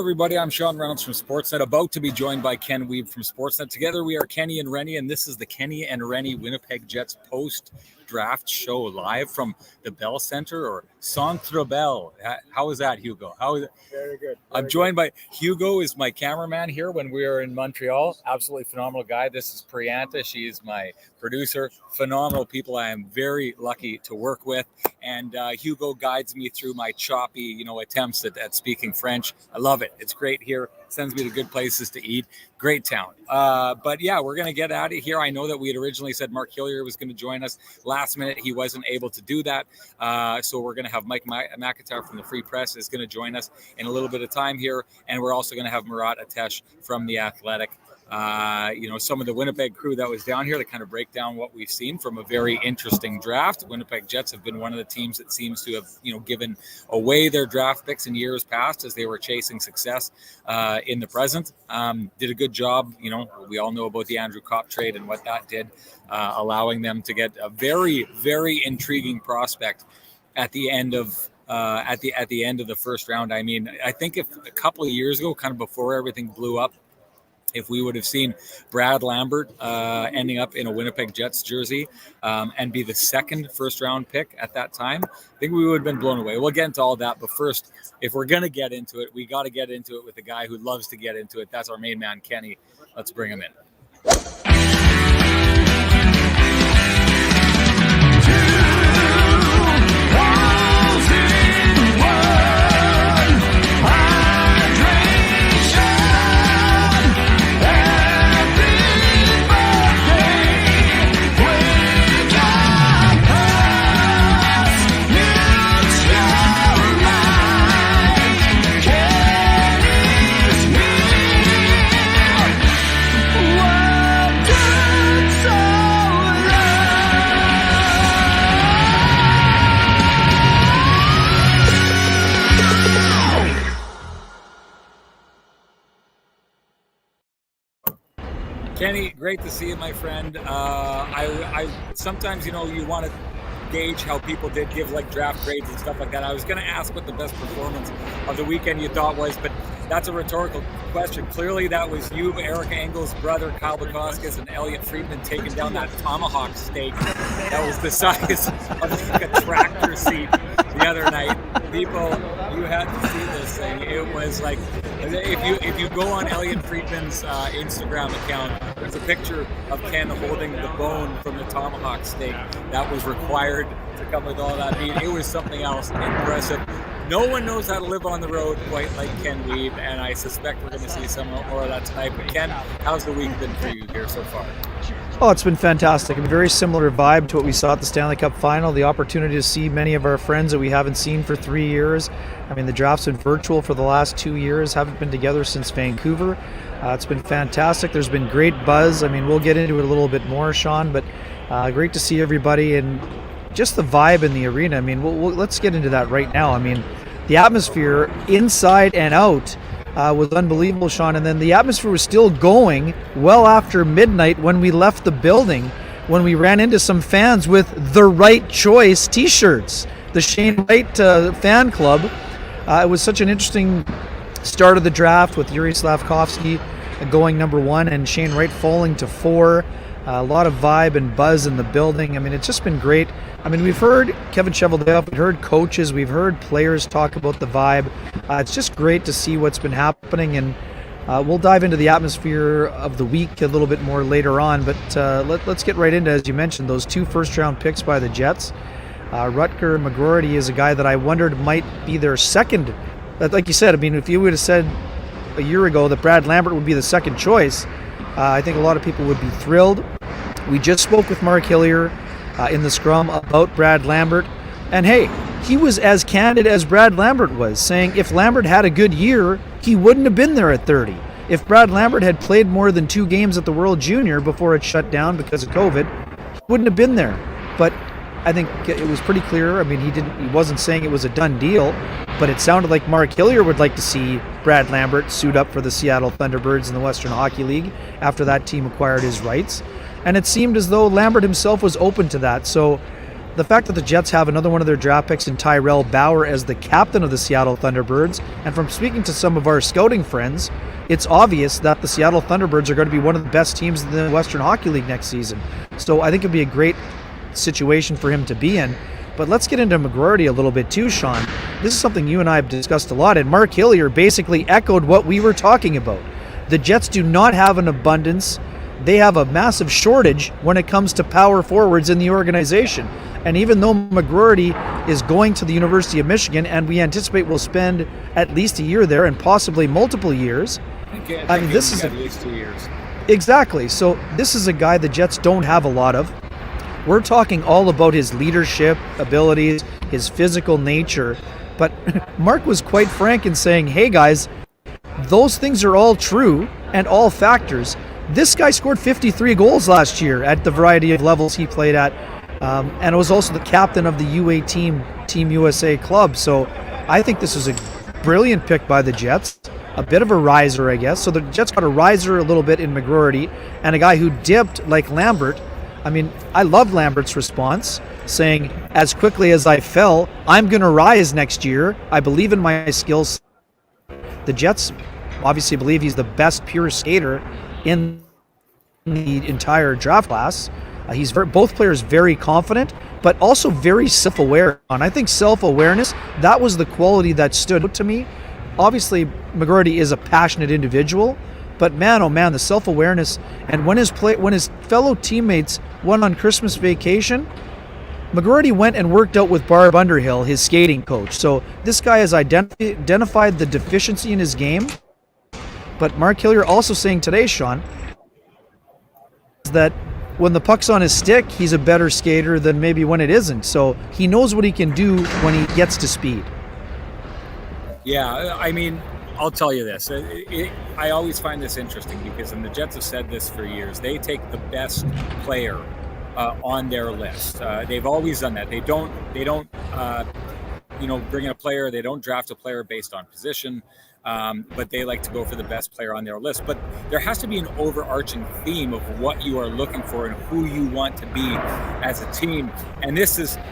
everybody. I'm Sean Reynolds from Sportsnet, about to be joined by Ken Wiebe from Sportsnet. Together, we are Kenny and Renny, and this is the Kenny and Renny Winnipeg Jets post-draft show live from the Bell Center, or Centre Bell. How is that, Hugo? How is it? Very good. I'm joined by Hugo, is my cameraman here when we are in Montreal. Absolutely phenomenal guy. This is Priyanka. She is my producer. Phenomenal people I am very lucky to work with. And Hugo guides me through my choppy, attempts at speaking French. I love it. It's great here. Sends me to good places to eat. Great town. But yeah, we're going to get out of here. I know that we had originally said Mark Hillier was going to join us. Last minute, he wasn't able to do that. So we're going to have Mike McIntyre from the Free Press is going to join us in a little bit of time here. And we're also going to have Murat from The Athletic. Some of the Winnipeg crew that was down here to kind of break down what we've seen from a very interesting draft. Winnipeg Jets have been one of the teams that seems to have, given away their draft picks in years past as they were chasing success in the present. Did a good job. We all know about the Andrew Kopp trade and what that did, allowing them to get a very, very intriguing prospect at the end of at the end of the first round. I mean, I think if a couple of years ago, kind of before everything blew up, if we would have seen Brad Lambert ending up in a Winnipeg Jets jersey and be the second first-round pick at that time, I think we would have been blown away. We'll get into all that, but first, if we're going to get into it, we got to get into it with the guy who loves to get into it. That's our main man, Kenny. Let's bring him in. Kenny, great to see you, my friend. I sometimes, you want to gauge how people did give draft grades and stuff like that. I was going to ask what the best performance of the weekend you thought was, but that's a rhetorical question. Clearly, that was you, Eric Engels' brother, Kyle Bukauskas, and Elliot Friedman taking down that tomahawk steak that was the size of a tractor seat the other night. People, you had to see this thing. It was like, if you go on Elliot Friedman's Instagram account, there's a picture of Ken holding the bone from the tomahawk steak that was required to come with all that meat. It was something else impressive. No one knows how to live on the road quite like Ken Wiebe, and I suspect we're going to see some more of that tonight. But Ken, how's the week been for you here so far? Oh, it's been fantastic. A very similar vibe to what we saw at the Stanley Cup Final. The opportunity to see many of our friends that we haven't seen for 3 years. I mean, the draft's been virtual for the last 2 years. Haven't been together since Vancouver. It's been fantastic. There's been great buzz. I mean, we'll get into it a little bit more, Sean, but great to see everybody and just the vibe in the arena. I mean, let's get into that right now. I mean, the atmosphere inside and out was unbelievable, Sean. And then the atmosphere was still going well after midnight when we left the building, when we ran into some fans with the Right Choice t-shirts, the Shane Wright fan club. It was such an interesting start of the draft with Yuri Slavkovsky going number 1 and Shane Wright falling to 4. A lot of vibe and buzz in the building. I mean, it's just been great. I mean, we've heard Kevin Cheveldayoff, we've heard coaches, we've heard players talk about the vibe. It's just great to see what's been happening, and we'll dive into the atmosphere of the week a little bit more later on. But let's get right into, as you mentioned, those 2 first-round picks by the Jets. Rutger McGroarty is a guy that I wondered might be their second. Like you said, I mean, if you would have said a year ago that Brad Lambert would be the second choice, I think a lot of people would be thrilled. We just spoke with Mark Hillier in the scrum about Brad Lambert, and hey, he was as candid as Brad Lambert was, saying if Lambert had a good year, he wouldn't have been there at 30. If Brad Lambert had played more than 2 games at the World Junior before it shut down because of COVID, he wouldn't have been there. But I think it was pretty clear. I mean, he wasn't saying it was a done deal, but it sounded like Mark Hillier would like to see Brad Lambert suit up for the Seattle Thunderbirds in the Western Hockey League after that team acquired his rights. And it seemed as though Lambert himself was open to that. So the fact that the Jets have another one of their draft picks in Tyrell Bauer as the captain of the Seattle Thunderbirds, and from speaking to some of our scouting friends, it's obvious that the Seattle Thunderbirds are going to be one of the best teams in the Western Hockey League next season. So I think it'd be a great situation for him to be in. But let's get into McGroarty a little bit too, Sean. This is something you and I have discussed a lot, and Mark Hillier basically echoed what we were talking about. The Jets do not have an abundance. They have a massive shortage when it comes to power forwards in the organization. And even though McGroarty is going to the University of Michigan, and we anticipate will spend at least a year there and possibly multiple years, I mean, this is at least 2 years. Exactly. So this is a guy the Jets don't have a lot of. We're talking all about his leadership abilities, his physical nature. But Mark was quite frank in saying, hey guys, those things are all true and all factors. This guy scored 53 goals last year at the variety of levels he played at. And was also the captain of the U18 Team USA club. So I think this is a brilliant pick by the Jets. A bit of a riser, I guess. So the Jets got a riser a little bit in McGroarty, and a guy who dipped like Lambert. I mean, I loved Lambert's response, saying, as quickly as I fell, I'm going to rise next year. I believe in my skills. The Jets obviously believe he's the best pure skater in the entire draft class. Both players very confident, but also very self-aware. And I think self-awareness, that was the quality that stood out to me. Obviously, McGroarty is a passionate individual, but man, oh man, the self-awareness. And when his fellow teammates went on Christmas vacation, McGroarty went and worked out with Barb Underhill, his skating coach. So this guy has identified the deficiency in his game. But Mark Hillier also saying today, Sean, that when the puck's on his stick, he's a better skater than maybe when it isn't. So he knows what he can do when he gets to speed. Yeah, I mean, I'll tell you this. I always find this interesting because, and the Jets have said this for years, they take the best player on their list. They've always done that. They don't bring in a player. They don't draft a player based on position. But they like to go for the best player on their list. But there has to be an overarching theme of what you are looking for and who you want to be as a team. And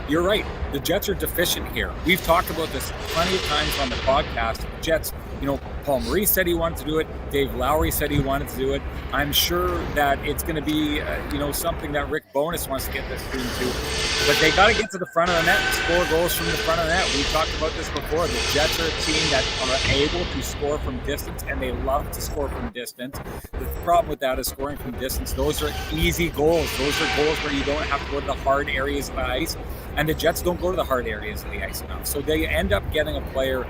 you're right, the Jets are deficient here. We've talked about this plenty of times on the podcast. The Jets, Paul Maurice said he wanted to do it. Dave Lowry said he wanted to do it. I'm sure that it's going to be, something that Rick Bowness wants to get this team to. But they got to get to the front of the net and score goals from the front of the net. We've talked about this before. The Jets are a team that are able to score from distance, and they love to score from distance. The problem with that is scoring from distance. Those are easy goals. Those are goals where you don't have to go to the hard areas of the ice, and the Jets don't go to the hard areas of the ice enough. So they end up getting a player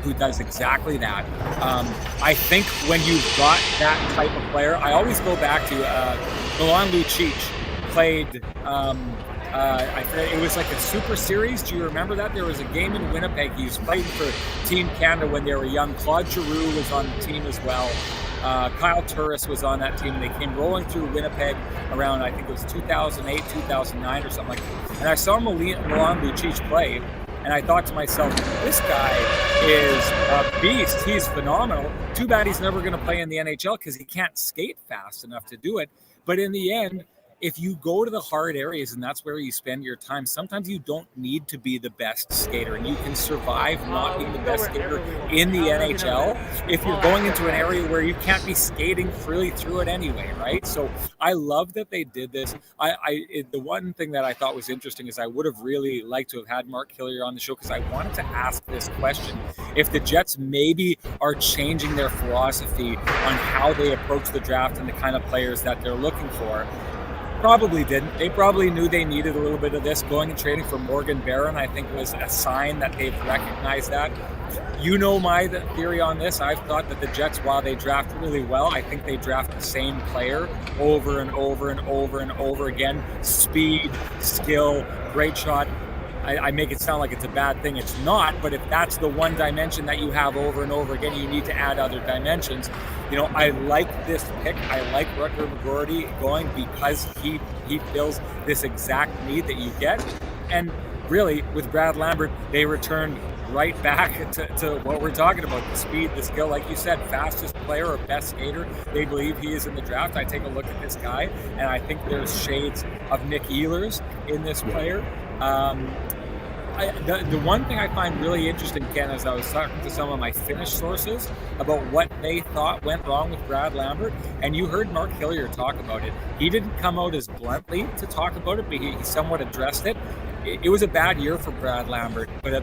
who does exactly that. I think when you've got that type of player, I always go back to Milan Lucic played it was like a super series. Do you remember that? There was a game in Winnipeg. He was fighting for Team Canada when they were young. Claude Giroux was on the team as well. Kyle Turris was on that team. And they came rolling through Winnipeg around, I think it was 2008, 2009 or something like that. And I saw Milan Lucic play, and I thought to myself, this guy is a beast. He's phenomenal. Too bad he's never going to play in the NHL because he can't skate fast enough to do it. But in the end, if you go to the hard areas and that's where you spend your time, sometimes you don't need to be the best skater, and you can survive not being the best skater in the NHL if you're going into an area where you can't be skating freely through it anyway, right? So I love that they did this. The one thing that I thought was interesting is I would have really liked to have had Mark Hillier on the show because I wanted to ask this question. If the Jets maybe are changing their philosophy on how they approach the draft and the kind of players that they're looking for. Probably didn't. They probably knew they needed a little bit of this. Going and trading for Morgan Barron, I think, was a sign that they've recognized that. You know my theory on this. I've thought that the Jets, while they draft really well, I think they draft the same player over and over and over and over again. Speed, skill, great shot. I make it sound like it's a bad thing. It's not, but if that's the one dimension that you have over and over again, you need to add other dimensions. I like this pick. I like Rutger McGroarty going because he fills this exact need that you get. And really, with Brad Lambert, they returned right back to what we're talking about, the speed, the skill, like you said, fastest player or best skater. They believe he is in the draft. I take a look at this guy, and I think there's shades of Nick Ehlers in this player. The one thing I find really interesting, Ken, is I was talking to some of my Finnish sources about what they thought went wrong with Brad Lambert, and you heard Mark Hillier talk about it. He didn't come out as bluntly to talk about it, but he somewhat addressed it. It was a bad year for Brad Lambert, but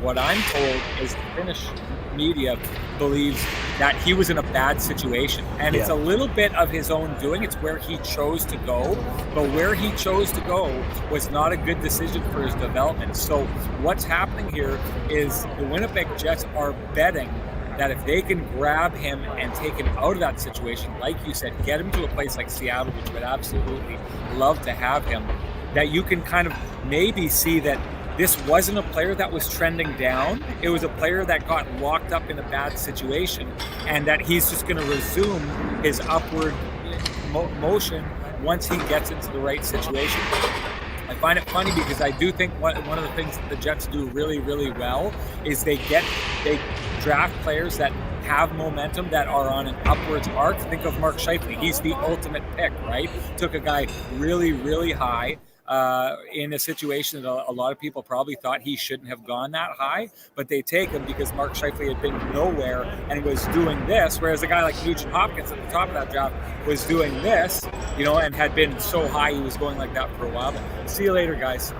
what I'm told is the Finnish media believes that he was in a bad situation, and it's a little bit of his own doing. It's where he chose to go, but where he chose to go was not a good decision for his development. So what's happening here is the Winnipeg Jets are betting that if they can grab him and take him out of that situation, like you said, get him to a place like Seattle, which would absolutely love to have him, that you can kind of maybe see that this wasn't a player that was trending down. It was a player that got locked up in a bad situation, and that he's just going to resume his upward motion once he gets into the right situation. I find it funny because I do think one of the things that the Jets do really, really well is they draft players that have momentum, that are on an upwards arc. Think of Mark Scheifele. He's the ultimate pick, right? Took a guy really, really high, in a situation that a lot of people probably thought he shouldn't have gone that high, but they take him because Mark Scheifele had been nowhere and was doing this, whereas a guy like Nugent Hopkins at the top of that draft was doing this, and had been so high he was going like that for a while. But see you later, guys.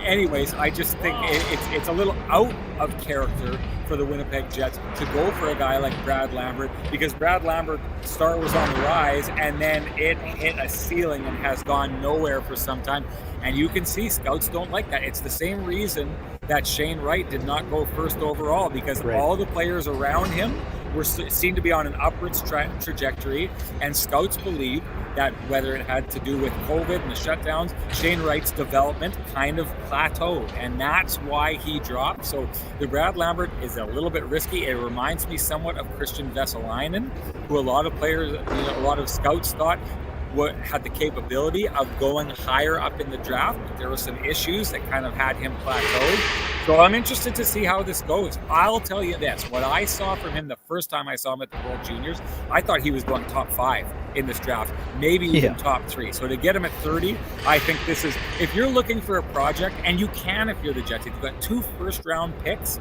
Anyways, I just think it's a little out of character for the Winnipeg Jets to go for a guy like Brad Lambert, because Brad Lambert's star was on the rise and then it hit a ceiling and has gone nowhere for some time. And you can see scouts don't like that. It's the same reason that Shane Wright did not go first overall, because all the players around him seemed to be on an upwards trajectory, and scouts believe that whether it had to do with COVID and the shutdowns, Shane Wright's development kind of plateaued, and that's why he dropped. So the Brad Lambert is a little bit risky. It reminds me somewhat of Christian Vesalainen, who a lot of players, a lot of scouts thought had the capability of going higher up in the draft, but there were some issues that kind of had him plateaued. So I'm interested to see how this goes. I'll tell you this, what I saw from him the first time I saw him at the World Juniors, I thought he was going top 5 in this draft, maybe even top 3. So to get him at 30, I think this is, if you're looking for a project, and you can if you're the Jets, if you've got 2 first-round picks,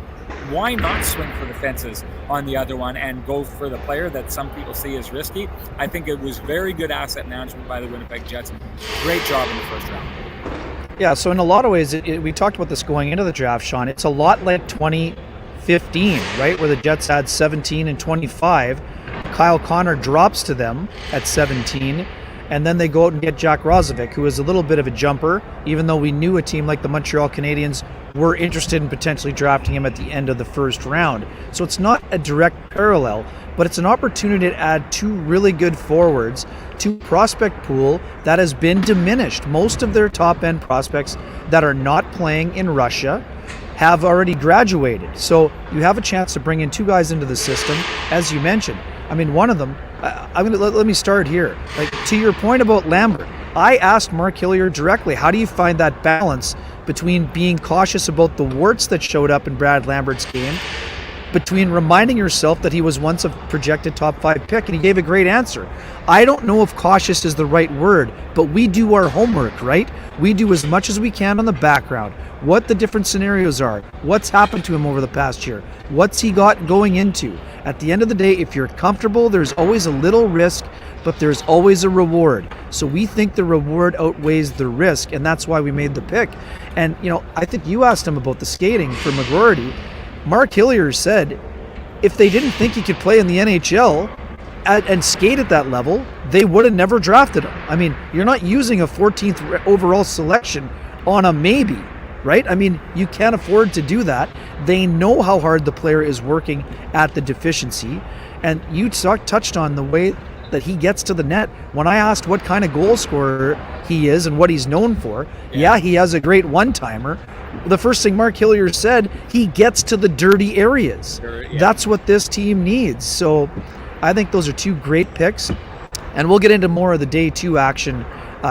why not swing for the fences on the other one and go for the player that some people see as risky? I think it was very good asset management by the Winnipeg Jets. Great job in the first round. Yeah, so in a lot of ways, we talked about this going into the draft, Sean. It's a lot like 2015, right, where the Jets had 17 and 25. Kyle Connor drops to them at 17, and then they go out and get Jack Roslovic, who is a little bit of a jumper, even though we knew a team like the Montreal Canadiens were interested in potentially drafting him at the end of the first round. So it's not a direct parallel, but it's an opportunity to add 2 really good forwards to a prospect pool that has been diminished. Most of their top-end prospects that are not playing in Russia have already graduated. So you have a chance to bring in 2 guys into the system, as you mentioned. I mean, one of them, let me start here. Like, to your point about Lambert, I asked Mark Hillier directly, how do you find that balance between being cautious about the warts that showed up in Brad Lambert's game, between reminding yourself that he was once a projected top 5 pick? And he gave a great answer. I don't know if cautious is the right word, but we do our homework, right? We do as much as we can on the background, what the different scenarios are, what's happened to him over the past year, what's he got going into. At the end of the day, if you're comfortable, there's always a little risk, but there's always a reward. So we think the reward outweighs the risk, and that's why we made the pick. And, I think you asked him about the skating for McGroarty. Mark Hillier said if they didn't think he could play in the NHL and skate at that level, they would have never drafted him. I mean, you're not using a 14th overall selection on a maybe, right? I mean, you can't afford to do that. They know how hard the player is working at the deficiency. And you touched on the way that he gets to the net. When I asked what kind of goal scorer he is and what he's known for, he has a great one-timer. The first thing Mark Hillier said, he gets to the dirty areas. That's what this team needs. So I think those are 2 great picks. And we'll get into more of the day 2 action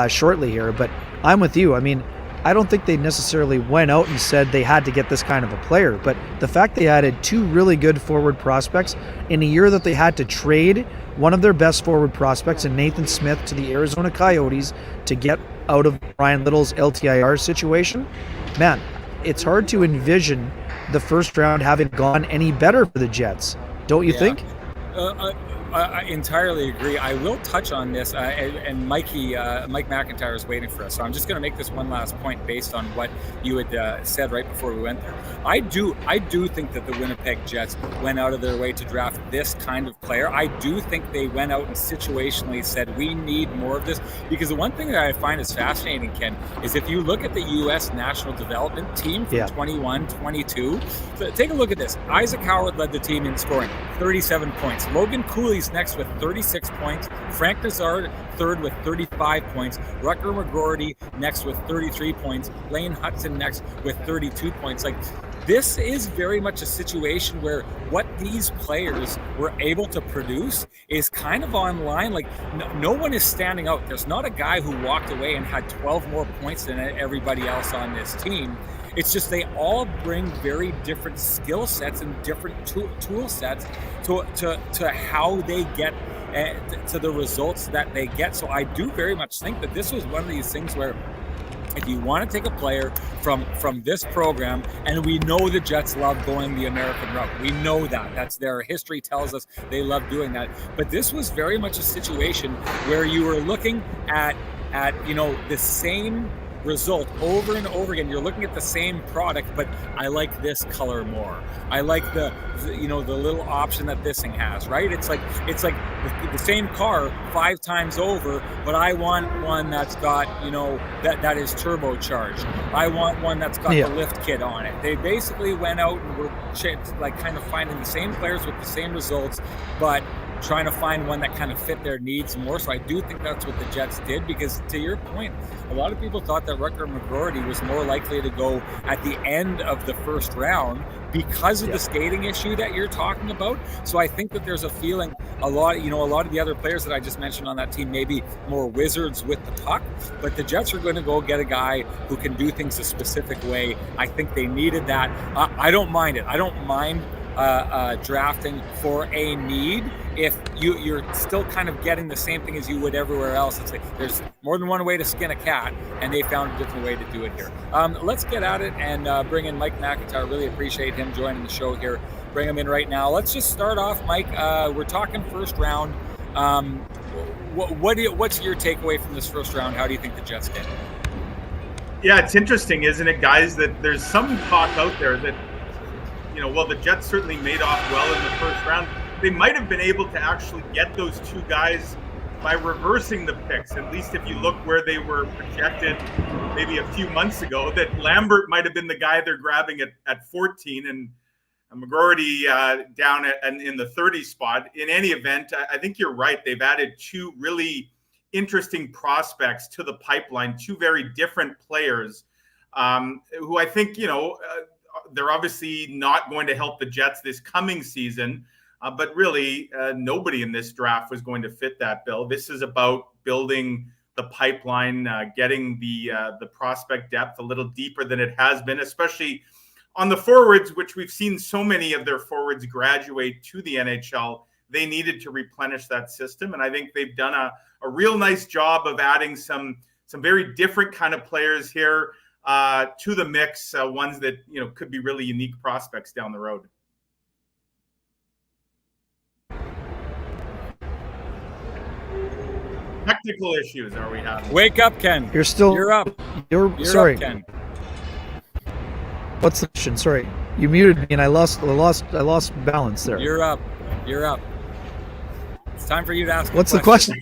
shortly here. But I'm with you. I mean, I don't think they necessarily went out and said they had to get this kind of a player. But the fact they added 2 really good forward prospects in a year that they had to trade one of their best forward prospects in Nathan Smith to the Arizona Coyotes to get out of Ryan Little's LTIR situation, man, it's hard to envision the first round having gone any better for the Jets. Don't you think? I entirely agree. I will touch on this, and Mike McIntyre is waiting for us. So I'm just going to make this one last point based on what you had said right before we went there. I do think that the Winnipeg Jets went out of their way to draft this kind of player. I do think they went out and situationally said, we need more of this. Because the one thing that I find is fascinating, Ken, is if you look at the U.S. national development team from 21, 22, so take a look at this. Isaac Howard led the team in scoring, 37 points. Logan Cooley's next with 36 points. Frank Nazard third with 35 points. Rutger McGroarty next with 33 points. Lane Hudson next with 32 points. Like, this is very much a situation where what these players were able to produce is kind of online. Like, no one is standing out. There's not a guy who walked away and had 12 more points than everybody else on this team. It's just they all bring very different skill sets and different tool sets to how they get to the results that they get. So I do very much think that this was one of these things where if you want to take a player from this program, and we know the Jets love going the American route. We know that. That's their history tells us they love doing that. But this was very much a situation where you were looking at the same result over and over again. You're looking at the same product, but I like this color more. I like the little option that this thing has, right? It's like the same car 5 times over, but I want one that's got, that is turbocharged. I want one that's got the lift kit on it. They basically went out and were kind of finding the same players with the same results, but trying to find one that kind of fit their needs more. So I do think that's what the Jets did, because to your point, a lot of people thought that Rutger McGroarty was more likely to go at the end of the first round because of the skating issue that you're talking about. So I think that there's a feeling a lot of the other players that I just mentioned on that team may be more wizards with the puck, but the Jets are going to go get a guy who can do things a specific way. I think they needed that. I don't mind it. I don't mind drafting for a need if you're still kind of getting the same thing as you would everywhere else. It's like there's more than one way to skin a cat, and they found a different way to do it here. Let's get at it and bring in Mike McIntyre. Really appreciate him joining the show here. Bring him in right now. Let's just start off, Mike. We're talking first round. What's your takeaway from this first round? How do you think the Jets did? Yeah, it's interesting, isn't it, guys, that there's some talk out there that the Jets certainly made off well in the first round. They might have been able to actually get those 2 guys by reversing the picks. At least if you look where they were projected maybe a few months ago, that Lambert might have been the guy they're grabbing at 14 and McGroarty down in the 30 spot. In any event, I think you're right. They've added 2 really interesting prospects to the pipeline, 2 very different players who I think, they're obviously not going to help the Jets this coming season, but really nobody in this draft was going to fit that bill. This is about building the pipeline, getting the prospect depth a little deeper than it has been, especially on the forwards, which we've seen so many of their forwards graduate to the NHL. They needed to replenish that system, and I think they've done a real nice job of adding some very different kind of players here to the mix, ones that could be really unique prospects down the road. Technical issues are we having? Wake up, Ken. You're up. You're sorry, up, Ken. What's the question? Sorry, you muted me and I lost balance there. You're up. It's time for you to ask. What's the question?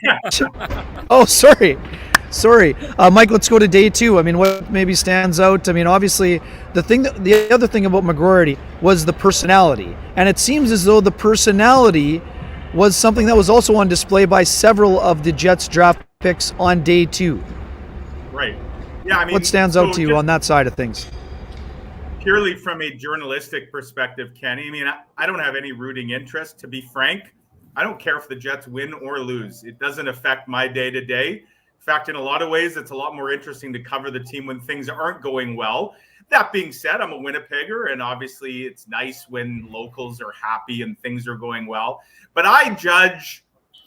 Oh, sorry. Mike, let's go to day 2. I mean, what maybe stands out? I mean, obviously, the other thing about McGroarty was the personality. And it seems as though the personality was something that was also on display by several of the Jets draft picks on day 2. Right. Yeah, I mean, what stands out to you on that side of things? Purely from a journalistic perspective, Kenny, I mean, I don't have any rooting interest. To be frank, I don't care if the Jets win or lose. It doesn't affect my day-to-day. In fact, in a lot of ways, it's a lot more interesting to cover the team when things aren't going well. That being said, I'm a Winnipegger, and obviously it's nice when locals are happy and things are going well. But I judge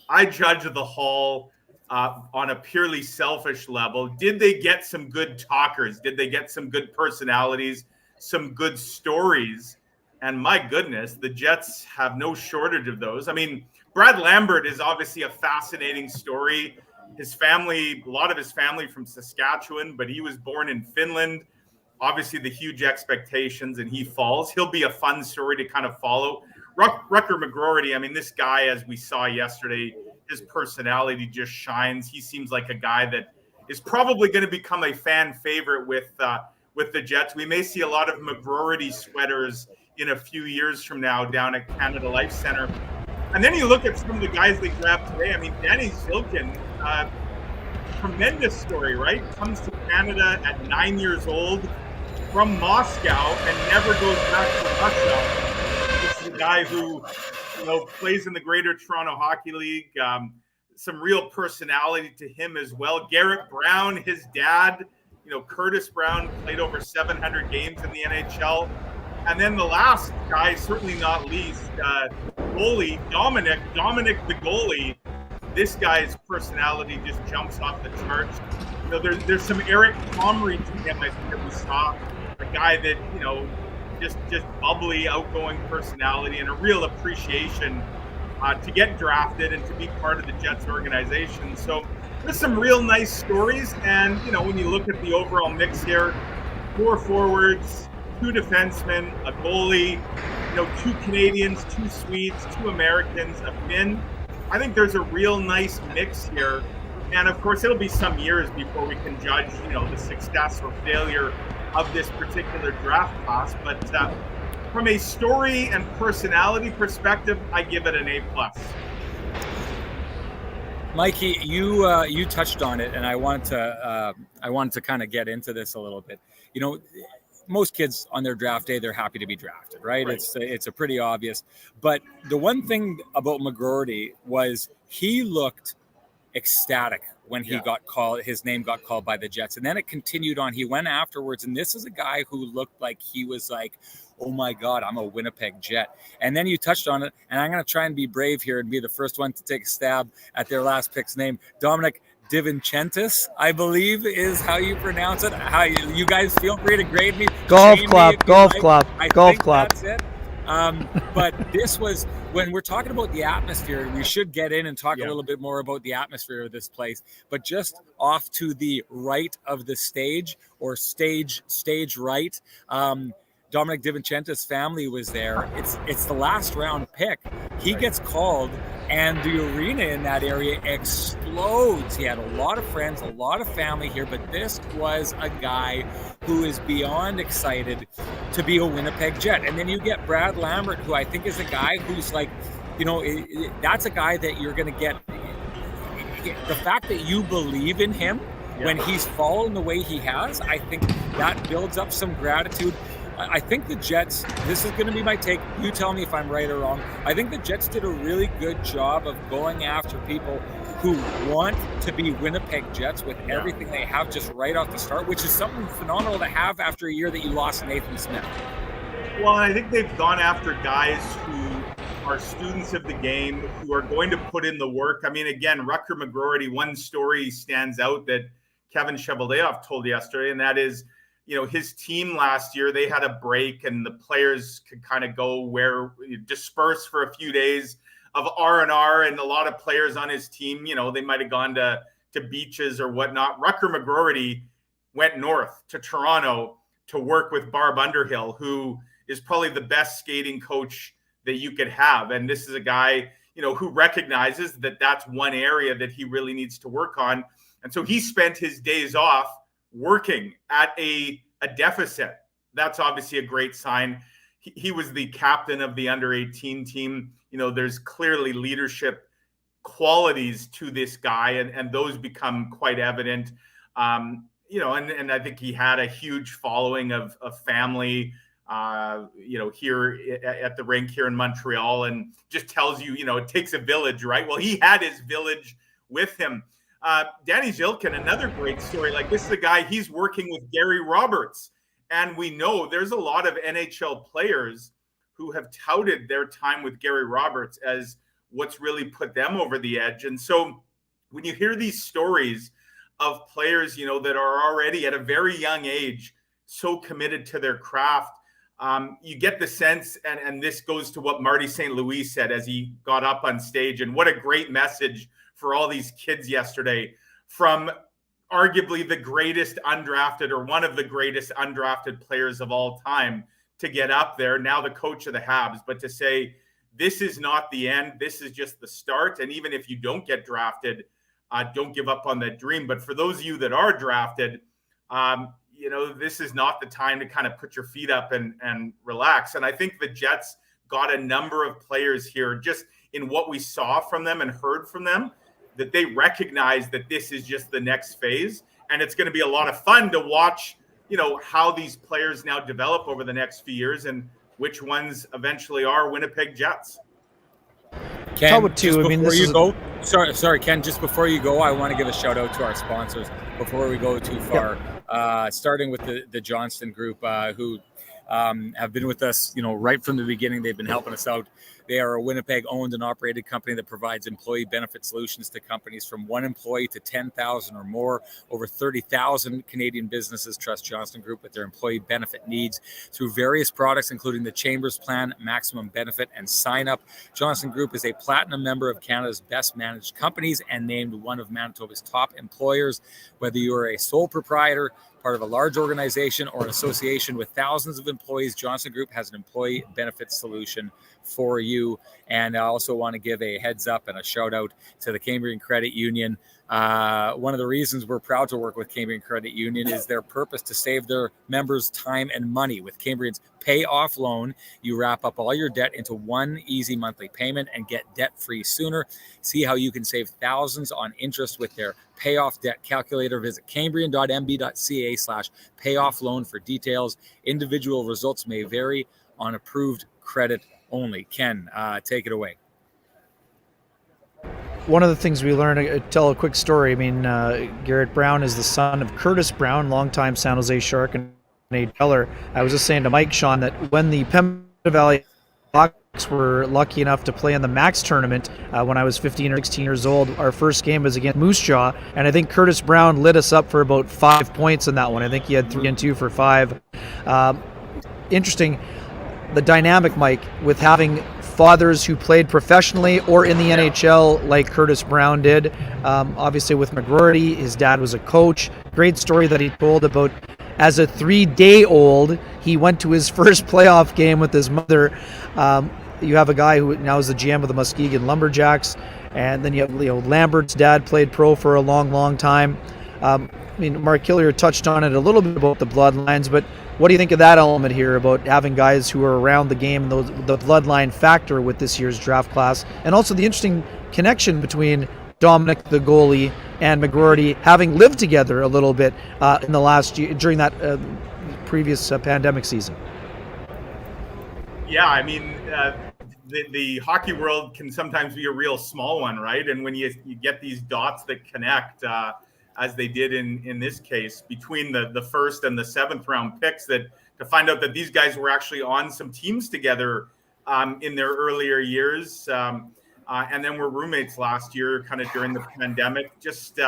the haul on a purely selfish level? Did they get some good talkers? Did they get some good personalities, some good stories? And my goodness, the Jets have no shortage of those. I mean, Brad Lambert is obviously a fascinating story. His family, a lot of his family from Saskatchewan, but he was born in Finland. Obviously, the huge expectations, and he falls. He'll be a fun story to kind of follow. Rutger McGroarty, I mean, this guy, as we saw yesterday, his personality just shines. He seems like a guy that is probably going to become a fan favorite with the Jets. We may see a lot of McGroarty sweaters in a few years from now down at Canada Life Center. And then you look at some of the guys they grabbed today. I mean, Danny Zilkin, tremendous story, right? Comes to Canada at 9 years old from Moscow and never goes back to Russia. This is a guy who, plays in the Greater Toronto Hockey League. Some real personality to him as well. Garrett Brown, his dad, Curtis Brown, played over 700 games in the NHL. And then the last guy, certainly not least, goalie, Dominic the goalie. This guy's personality just jumps off the charts. There's some Eric Comrie to him, I think, that we saw. A guy that, just bubbly, outgoing personality and a real appreciation to get drafted and to be part of the Jets organization. So there's some real nice stories. And, when you look at the overall mix here, 4 forwards, 2 defensemen, a goalie, 2 Canadians, 2 Swedes, 2 Americans, a Finn. I think there's a real nice mix here. And of course, it'll be some years before we can judge, the success or failure of this particular draft class. But from a story and personality perspective, I give it an A+. Mikey, you touched on it, and I wanted to kind of get into this a little bit. Most kids on their draft day, they're happy to be drafted, right? It's a pretty obvious. But the one thing about McGroarty was he looked ecstatic when he got called, his name got called by the Jets. And then it continued on. He went afterwards, and this is a guy who looked like he was like, oh my God, I'm a Winnipeg Jet. And then you touched on it, and I'm going to try and be brave here and be the first one to take a stab at their last pick's name. Dominic DiVincentis, I believe is how you pronounce it. How you guys feel free to grade me. Golf clap. That's it. But this was, when we're talking about the atmosphere, we should get in and talk a little bit more about the atmosphere of this place. But just off to the right of the stage, or stage right, Dominic DiVincentis' family was there. It's the last round pick. He gets called, and the arena in that area explodes. He had a lot of friends, a lot of family here, but this was a guy who is beyond excited to be a Winnipeg Jet. And then you get Brad Lambert, who I think is a guy who's like, that's a guy that you're going to get. The fact that you believe in him when he's fallen the way he has, I think that builds up some gratitude. I think the Jets, this is going to be my take, you tell me if I'm right or wrong, I think the Jets did a really good job of going after people who want to be Winnipeg Jets with everything they have just right off the start, which is something phenomenal to have after a year that you lost Nathan Smith. Well, I think they've gone after guys who are students of the game, who are going to put in the work. I mean, again, Rutger McGroarty, one story stands out that Kevin Cheveldayoff told yesterday, and that is, his team last year, they had a break and the players could kind of go disperse for a few days of R&R, and a lot of players on his team, they might have gone to beaches or whatnot. Rutger McGroarty went north to Toronto to work with Barb Underhill, who is probably the best skating coach that you could have. And this is a guy, who recognizes that that's one area that he really needs to work on. And so he spent his days off working at a deficit. That's obviously a great sign. He was the captain of the under-18 team. There's clearly leadership qualities to this guy, and those become quite evident. And I think he had a huge following of family, here at the rink here in Montreal, and just tells you, it takes a village, right? Well, he had his village with him. Danny Zilkin, another great story. Like, this is a guy, he's working with Gary Roberts. And we know there's a lot of NHL players who have touted their time with Gary Roberts as what's really put them over the edge. And so when you hear these stories of players, that are already at a very young age so committed to their craft, you get the sense, and this goes to what Marty St. Louis said as he got up on stage, and what a great message for all these kids yesterday from arguably the greatest undrafted, or one of the greatest undrafted players of all time, to get up there, now the coach of the Habs, but to say, this is not the end, this is just the start. And even if you don't get drafted, don't give up on that dream. But for those of you that are drafted, this is not the time to kind of put your feet up and relax. And I think the Jets got a number of players here, just in what we saw from them and heard from them, that they recognize that this is just the next phase. And it's going to be a lot of fun to watch, how these players now develop over the next few years and which ones eventually are Winnipeg Jets. Ken, sorry, Ken, just before you go, I want to give a shout out to our sponsors before we go too far. Starting with the Johnston Group, who have been with us, right from the beginning. They've been helping us out. They are a Winnipeg-owned and operated company that provides employee benefit solutions to companies from 1 employee to 10,000 or more. Over 30,000 Canadian businesses trust Johnston Group with their employee benefit needs through various products, including the Chambers Plan, Maximum Benefit, and Sign Up. Johnston Group is a platinum member of Canada's best managed companies and named one of Manitoba's top employers. Whether you are a sole proprietor, part of a large organization, or an association with thousands of employees, Johnston Group has an employee benefit solution for you. And I also want to give a heads up and a shout out to the Cambrian Credit Union. One of the reasons we're proud to work with Cambrian Credit Union is their purpose to save their members time and money. With Cambrian's Pay Off Loan, you wrap up all your debt into one easy monthly payment and get debt-free sooner. See how you can save thousands on interest with their Pay Off Debt Calculator. Visit cambrian.mb.ca/payoffloan for details. Individual results may vary on approved credit only. Ken, take it away. One of the things we learned, tell a quick story. I mean, Garrett Brown is the son of Curtis Brown, longtime San Jose Shark and AHLer. I was just saying to Mike, Sean, that when the Pembina Valley Hawks were lucky enough to play in the Max tournament when I was 15 or 16 years old, our first game was against Moose Jaw, and I think Curtis Brown lit us up for about 5 points in that one. I think he had 3 and 2 for 5. Interesting, the dynamic, Mike, with having fathers who played professionally or in the NHL like Curtis Brown did. Obviously with McGroarty, his dad was a coach. Great story that he told about as a 3-day-old, he went to his first playoff game with his mother. You have a guy who now is the GM of the Muskegon Lumberjacks, and then you have Lambert's dad played pro for a long, long time. Mark Hillier touched on it a little bit about the Bloodlines, but what do you think of that element here about having guys who are around the game and the Bloodline factor with this year's draft class, and also the interesting connection between Dominic, the goalie, and McGroarty having lived together a little bit in the last year during that previous pandemic season? Yeah, I mean, the hockey world can sometimes be a real small one, right? And when you get these dots that connect, as they did in this case, between the first and the 7th round picks, that to find out that these guys were actually on some teams together in their earlier years, and then were roommates last year, kind of during the pandemic. Just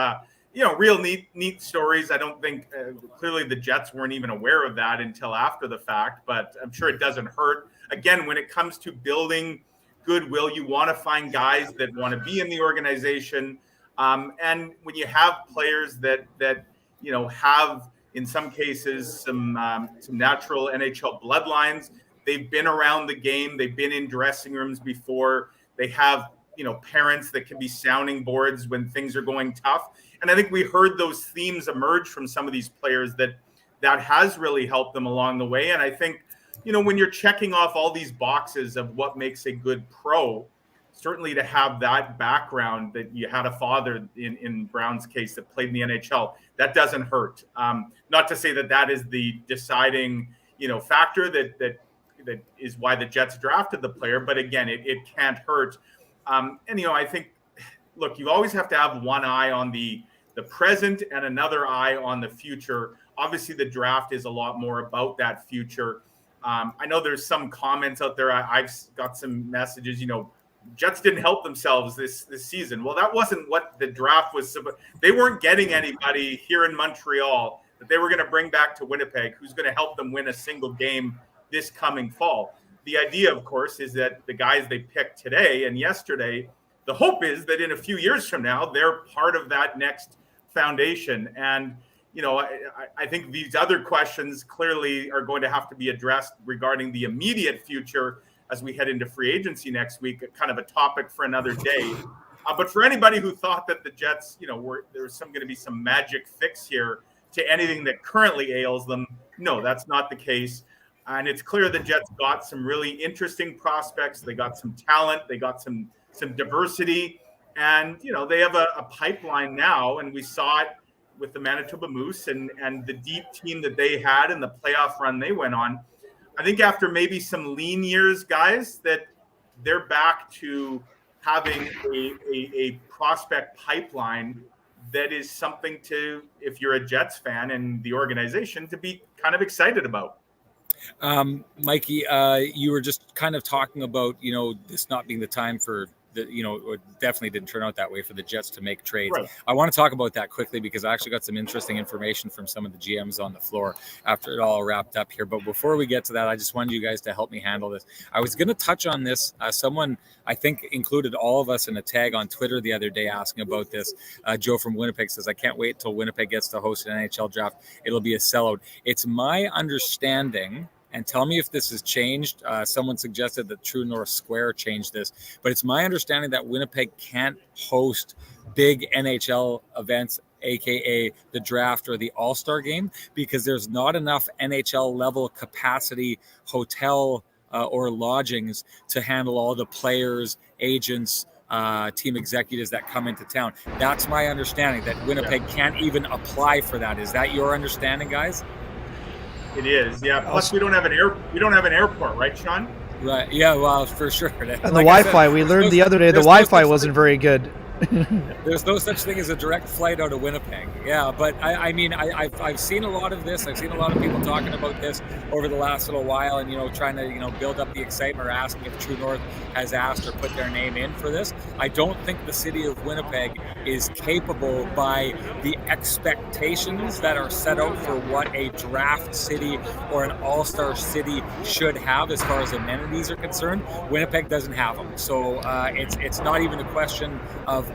real neat stories. I don't think clearly the Jets weren't even aware of that until after the fact, but I'm sure it doesn't hurt. Again, when it comes to building goodwill, you want to find guys that want to be in the organization. And when you have players that have, in some cases, some natural NHL bloodlines, they've been around the game, they've been in dressing rooms before, they have parents that can be sounding boards when things are going tough. And I think we heard those themes emerge from some of these players that has really helped them along the way. And I think when you're checking off all these boxes of what makes a good pro, certainly to have that background, that you had a father in Brown's case that played in the NHL, that doesn't hurt. Not to say that is the deciding, factor that is why the Jets drafted the player, but again, it can't hurt. I think, look, you always have to have one eye on the present and another eye on the future. Obviously, the draft is a lot more about that future. I know there's some comments out there. I've got some messages, Jets didn't help themselves this season. Well, that wasn't what the draft was. They weren't getting anybody here in Montreal that they were going to bring back to Winnipeg who's going to help them win a single game this coming fall. The idea, of course, is that the guys they picked today and yesterday, the hope is that in a few years from now, they're part of that next foundation. And, I think these other questions clearly are going to have to be addressed regarding the immediate future as we head into free agency next week, kind of a topic for another day. But for anybody who thought that the Jets, there's going to be some magic fix here to anything that currently ails them, no, that's not the case. And it's clear the Jets got some really interesting prospects. They got some talent. They got some diversity. And, they have a pipeline now. And we saw it with the Manitoba Moose and the deep team that they had and the playoff run they went on. I think after maybe some lean years, guys, that they're back to having a prospect pipeline that is something to, if you're a Jets fan and the organization, to be kind of excited about. Mikey, you were just kind of talking about, this not being the time for it definitely didn't turn out that way for the Jets to make trades. Right. I want to talk about that quickly because I actually got some interesting information from some of the GMs on the floor after it all wrapped up here. But before we get to that, I just wanted you guys to help me handle this. I was going to touch on this. Someone, I think, included all of us in a tag on Twitter the other day asking about this. Joe from Winnipeg says, I can't wait until Winnipeg gets to host an NHL draft. It'll be a sellout. It's my understanding, and tell me if this has changed. Someone suggested that True North Square changed this, but it's my understanding that Winnipeg can't host big NHL events, aka the draft or the All-Star game, because there's not enough NHL level capacity hotel or lodgings to handle all the players, agents, team executives that come into town. That's my understanding, that Winnipeg can't even apply for that. Is that your understanding, guys? It is, yeah. Plus, we don't have an airport, right, Sean? Right. Yeah. Well, for sure. And the Wi-Fi, we learned the other day, the Wi-Fi wasn't very good. There's no such thing as a direct flight out of Winnipeg. Yeah, but I've seen a lot of this. I've seen a lot of people talking about this over the last little while, and trying to build up the excitement or asking if True North has asked or put their name in for this. I don't think the city of Winnipeg is capable by the expectations that are set out for what a draft city or an all-star city should have as far as amenities are concerned. Winnipeg doesn't have them, so it's not even a question of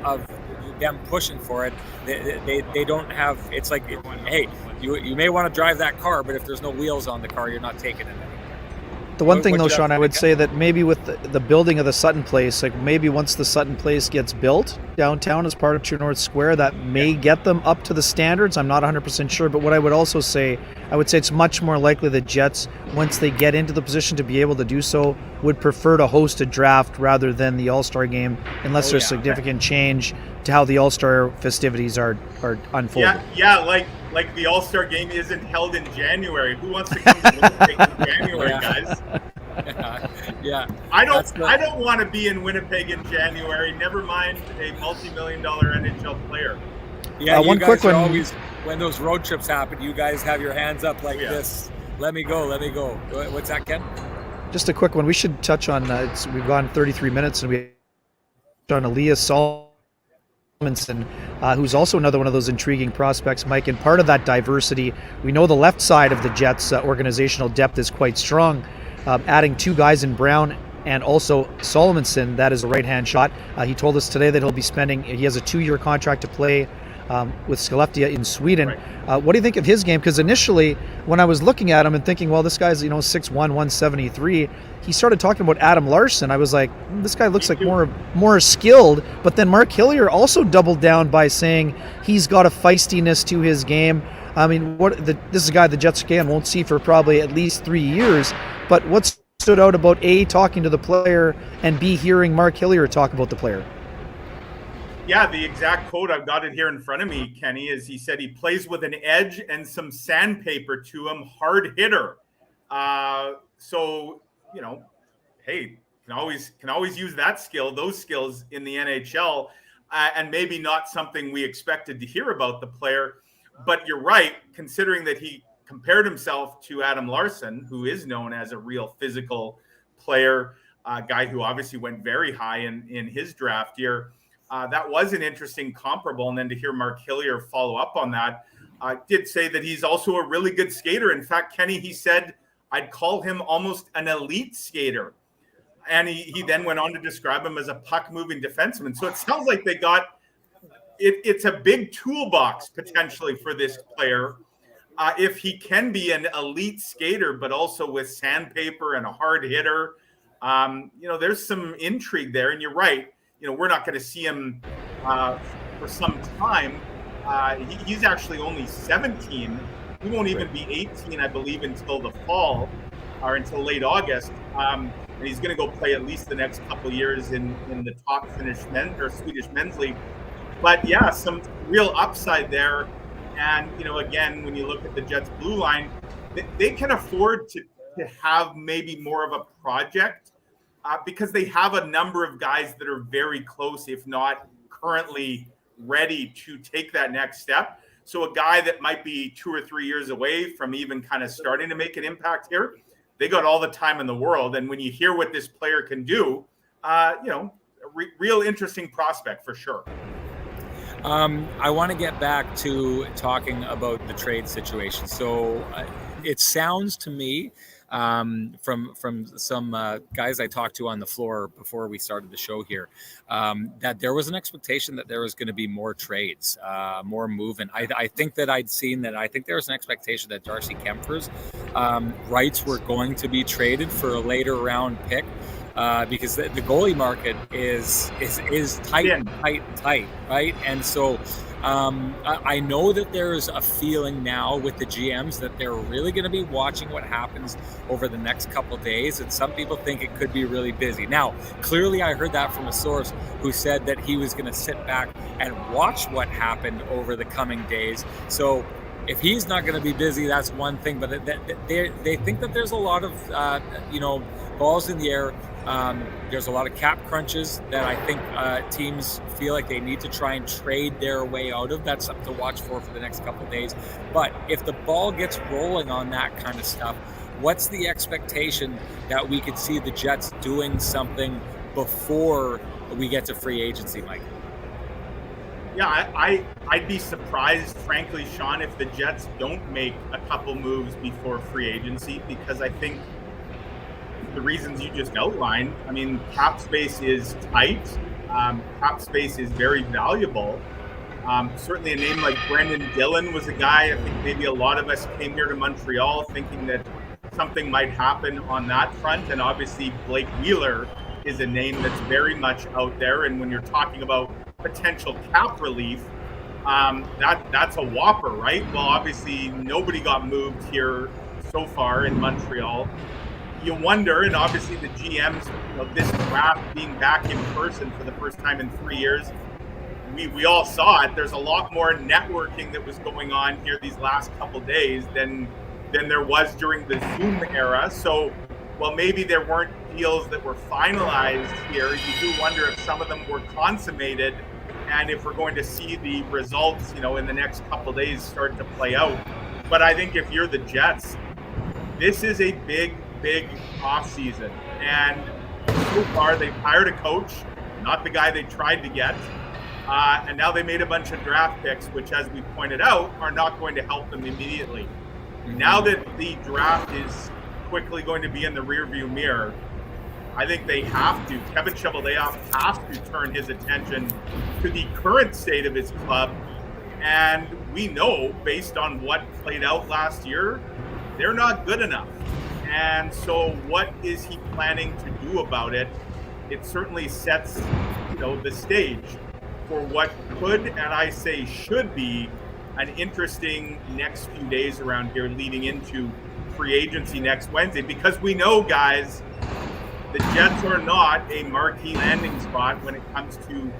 them pushing for it. They don't have. It's like, hey, you may want to drive that car, but if there's no wheels on the car, you're not taking it anymore. The one thing though, Sean, I would say that maybe with the building of the Sutton Place, like maybe once the Sutton Place gets built downtown as part of True North Square, that may get them up to the standards. I'm not 100% sure, but what I would also say, I would say it's much more likely the Jets, once they get into the position to be able to do so, would prefer to host a draft rather than the All-Star game, unless there's significant change to how the All-Star festivities are unfolding. Yeah, like the All-Star game isn't held in January. Who wants to come to Winnipeg in January, guys? Yeah. I don't want to be in Winnipeg in January. Never mind a multi-million-dollar NHL player. Yeah, one quick one. Always, when those road trips happen, you guys have your hands up like this. Let me go. What's that, Ken? Just a quick one. We should touch on. We've gone 33 minutes, and we on Elias Salomonsson, who's also another one of those intriguing prospects, Mike. And part of that diversity, we know the left side of the Jets' organizational depth is quite strong. Adding two guys in Brown and also Salomonsson, that is a right-hand shot. He told us today that he has a 2-year contract to play with Skellefteå in Sweden. Right. What do you think of his game? Because initially, when I was looking at him and thinking, well, this guy's 6'1", 173, he started talking about Adam Larsson. I was like, this guy looks like more skilled. But then Mark Hillier also doubled down by saying he's got a feistiness to his game. I mean, this is a guy the Jets again won't see for probably at least 3 years. But what stood out about A, talking to the player, and B, hearing Mark Hillier talk about the player? Yeah, the exact quote, I've got it here in front of me, Kenny, is he said he plays with an edge and some sandpaper to him, hard hitter. So, hey, can always use that skill, those skills in the NHL, and maybe not something we expected to hear about the player. But you're right, considering that he compared himself to Adam Larsson, who is known as a real physical player. a guy who obviously went very high in his draft year. That was an interesting comparable. And then to hear Mark Hillier follow up on that, did say that he's also a really good skater. In fact, Kenny, he said, I'd call him almost an elite skater. And he then went on to describe him as a puck-moving defenseman. So it sounds like they got it's a big toolbox potentially for this player. If he can be an elite skater, but also with sandpaper and a hard hitter, there's some intrigue there. And you're right. We're not going to see him for some time. He's actually only 17. He won't even be 18, I believe, until the fall or until late August. And he's going to go play at least the next couple of years in the top Swedish men's league. But yeah, some real upside there. And, again, when you look at the Jets blue line, they can afford to have maybe more of a project because they have a number of guys that are very close, if not currently ready to take that next step. So a guy that might be 2 or 3 years away from even kind of starting to make an impact here, they got all the time in the world. And when you hear what this player can do, real interesting prospect for sure. I want to get back to talking about the trade situation. So it sounds to me from some guys I talked to on the floor before we started the show here that there was an expectation that there was going to be more trades, more movement. I think that I'd seen that. I think there was an expectation that Darcy Kemper's rights were going to be traded for a later round pick. Because the goalie market is tight, right? And so I know that there's a feeling now with the GMs that they're really going to be watching what happens over the next couple of days, and some people think it could be really busy. Now, clearly I heard that from a source who said that he was going to sit back and watch what happened over the coming days. So if he's not going to be busy, that's one thing, but they think that there's a lot of balls in the air. There's a lot of cap crunches that I think teams feel like they need to try and trade their way out of. That's something to watch for the next couple of days. But if the ball gets rolling on that kind of stuff, what's the expectation that we could see the Jets doing something before we get to free agency, Mike? Yeah, I'd be surprised, frankly, Sean, if the Jets don't make a couple moves before free agency, because I think the reasons you just outlined, I mean, cap space is tight. Cap space is very valuable. Certainly a name like Brendan Dillon was a guy, I think maybe a lot of us came here to Montreal thinking that something might happen on that front. And obviously Blake Wheeler is a name that's very much out there. And when you're talking about potential cap relief, that's a whopper, right? Well, obviously nobody got moved here so far in Montreal. You wonder, and obviously the GMs, this draft being back in person for the first time in 3 years, we all saw it. There's a lot more networking that was going on here these last couple days than there was during the Zoom era. So, while maybe there weren't deals that were finalized here, you do wonder if some of them were consummated, and if we're going to see the results, in the next couple of days start to play out. But I think if you're the Jets, this is a big offseason. And so far, they've hired a coach, not the guy they tried to get. And now they made a bunch of draft picks, which, as we pointed out, are not going to help them immediately. Mm-hmm. Now that the draft is quickly going to be in the rearview mirror, I think they have to. Kevin Cheveldayoff has to turn his attention to the current state of his club. And we know, based on what played out last year, they're not good enough. And so what is he planning to do about it? It certainly sets, the stage for what could, and I say should be, an interesting next few days around here leading into free agency next Wednesday. Because we know, guys, the Jets are not a marquee landing spot when it comes to,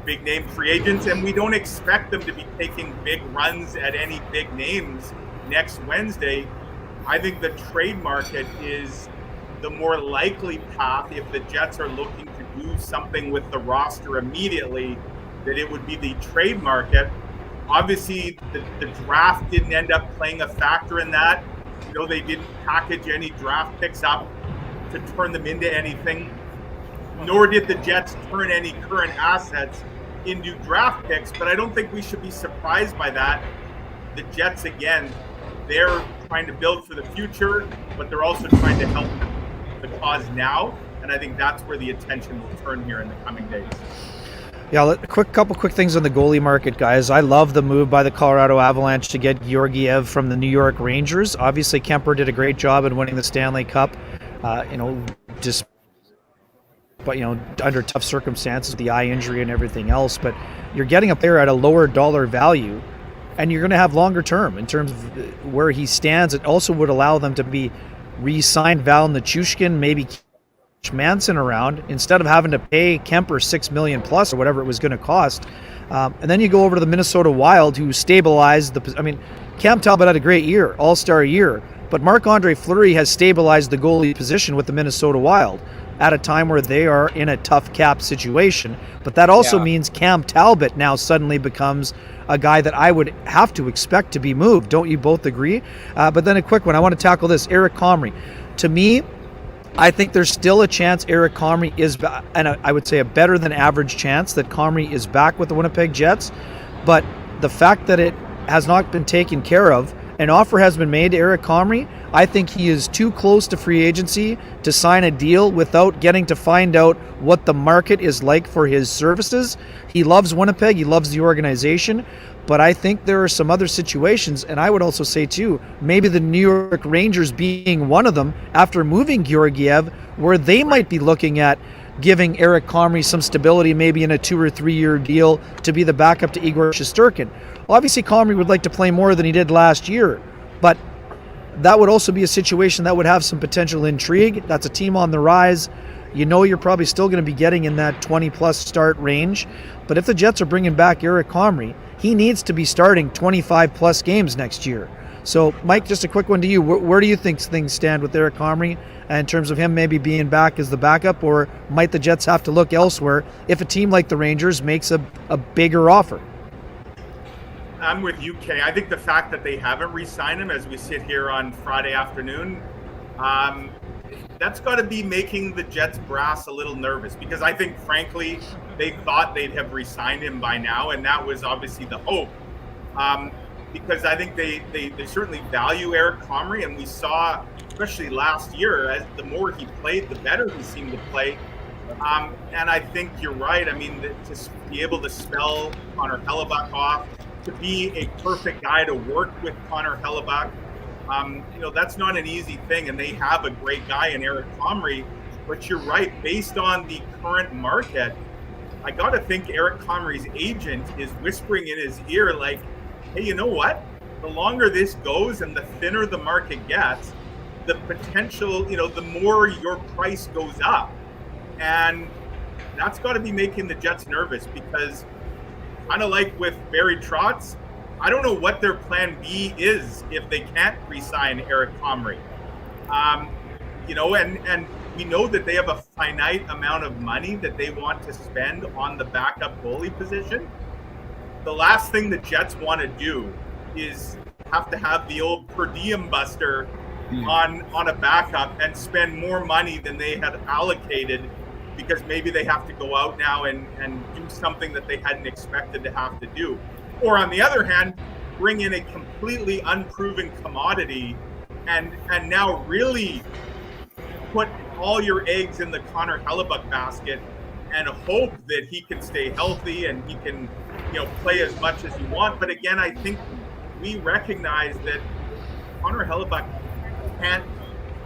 big name free agents. And we don't expect them to be taking big runs at any big names next Wednesday. I think the trade market is the more likely path if the Jets are looking to do something with the roster immediately, that it would be the trade market. Obviously, the draft didn't end up playing a factor in that. They didn't package any draft picks up to turn them into anything, nor did the Jets turn any current assets into draft picks. But I don't think we should be surprised by that. The Jets, again, they're trying to build for the future, but they're also trying to help the cause now. And I think that's where the attention will turn here in the coming days. Yeah, couple quick things on the goalie market, guys. I love the move by the Colorado Avalanche to get Georgiev from the New York Rangers. Obviously, Kemper did a great job in winning the Stanley Cup. Under tough circumstances, the eye injury and everything else. But you're getting a player at a lower dollar value, and you're going to have longer term in terms of where he stands. It also would allow them to be re-signed Val Nichushkin, maybe Manson around, instead of having to pay Kemper $6 million plus or whatever it was going to cost. And then you go over to the Minnesota Wild, who stabilized Cam Talbot had a great year, all-star year, but Marc-Andre Fleury has stabilized the goalie position with the Minnesota Wild at a time where they are in a tough cap situation. But that also means Cam Talbot now suddenly becomes a guy that I would have to expect to be moved. Don't you both agree? But then a quick one. I want to tackle this. Eric Comrie. To me, I think there's still a chance Eric Comrie is back, and I would say a better than average chance that Comrie is back with the Winnipeg Jets. But the fact that it has not been taken care of, an offer has been made to Eric Comrie. I think he is too close to free agency to sign a deal without getting to find out what the market is like for his services. He loves Winnipeg. He loves the organization. But I think there are some other situations, and I would also say, too, maybe the New York Rangers being one of them after moving Georgiev, where they might be looking at giving Eric Comrie some stability, maybe in a 2 or 3 year deal to be the backup to Igor Shesterkin. Obviously, Comrie would like to play more than he did last year, but that would also be a situation that would have some potential intrigue. That's a team on the rise. You know you're probably still going to be getting in that 20-plus start range. But if the Jets are bringing back Eric Comrie, he needs to be starting 25-plus games next year. So, Mike, just a quick one to you. Where do you think things stand with Eric Comrie in terms of him maybe being back as the backup, or might the Jets have to look elsewhere if a team like the Rangers makes a bigger offer? I'm with you, Kay. I think the fact that they haven't re-signed him as we sit here on Friday afternoon, that's got to be making the Jets brass a little nervous, because I think, frankly, they thought they'd have re-signed him by now, and that was obviously the hope. Because I think they certainly value Eric Comrie, and we saw, especially last year, as the more he played, the better he seemed to play. And I think you're right. I mean, to be able to spell Connor Hellebuyck off, to be a perfect guy to work with Connor Hellebuyck, that's not an easy thing. And they have a great guy in Eric Comrie. But you're right. Based on the current market, I got to think Eric Comrie's agent is whispering in his ear, like, hey, you know what? The longer this goes and the thinner the market gets, the potential, the more your price goes up. And that's got to be making the Jets nervous, because kind of like with Barry Trotz, I don't know what their plan B is if they can't re-sign Eric Comrie. And we know that they have a finite amount of money that they want to spend on the backup goalie position. The last thing the Jets want to do is have to have the old per diem buster on a backup and spend more money than they had allocated, because maybe they have to go out now and do something that they hadn't expected to have to do. Or on the other hand, bring in a completely unproven commodity and now really put all your eggs in the Connor Hellebuyck basket and hope that he can stay healthy and he can, play as much as you want. But again, I think we recognize that Connor Hellebuyck can't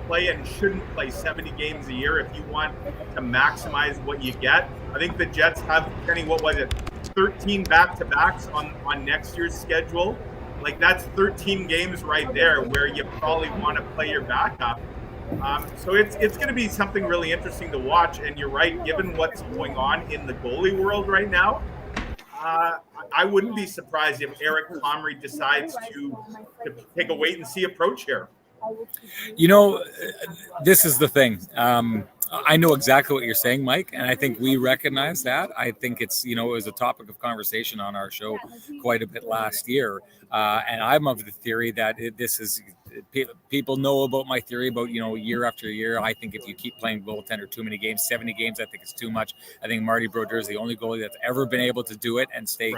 play and shouldn't play 70 games a year if you want to maximize what you get. I think the Jets have, Kenny, 13 back-to-backs on next year's schedule. Like, that's 13 games right there where you probably want to play your backup. So it's going to be something really interesting to watch. And you're right, given what's going on in the goalie world right now, I wouldn't be surprised if Eric Comrie decides to take a wait-and-see approach here. This is the thing. I know exactly what you're saying, Mike, and I think we recognize that. I think it's, it was a topic of conversation on our show quite a bit last year. And I'm of the theory that this is people know about my theory about, year after year. I think if you keep playing goaltender too many games, 70 games, I think it's too much. I think Marty Brodeur is the only goalie that's ever been able to do it and stay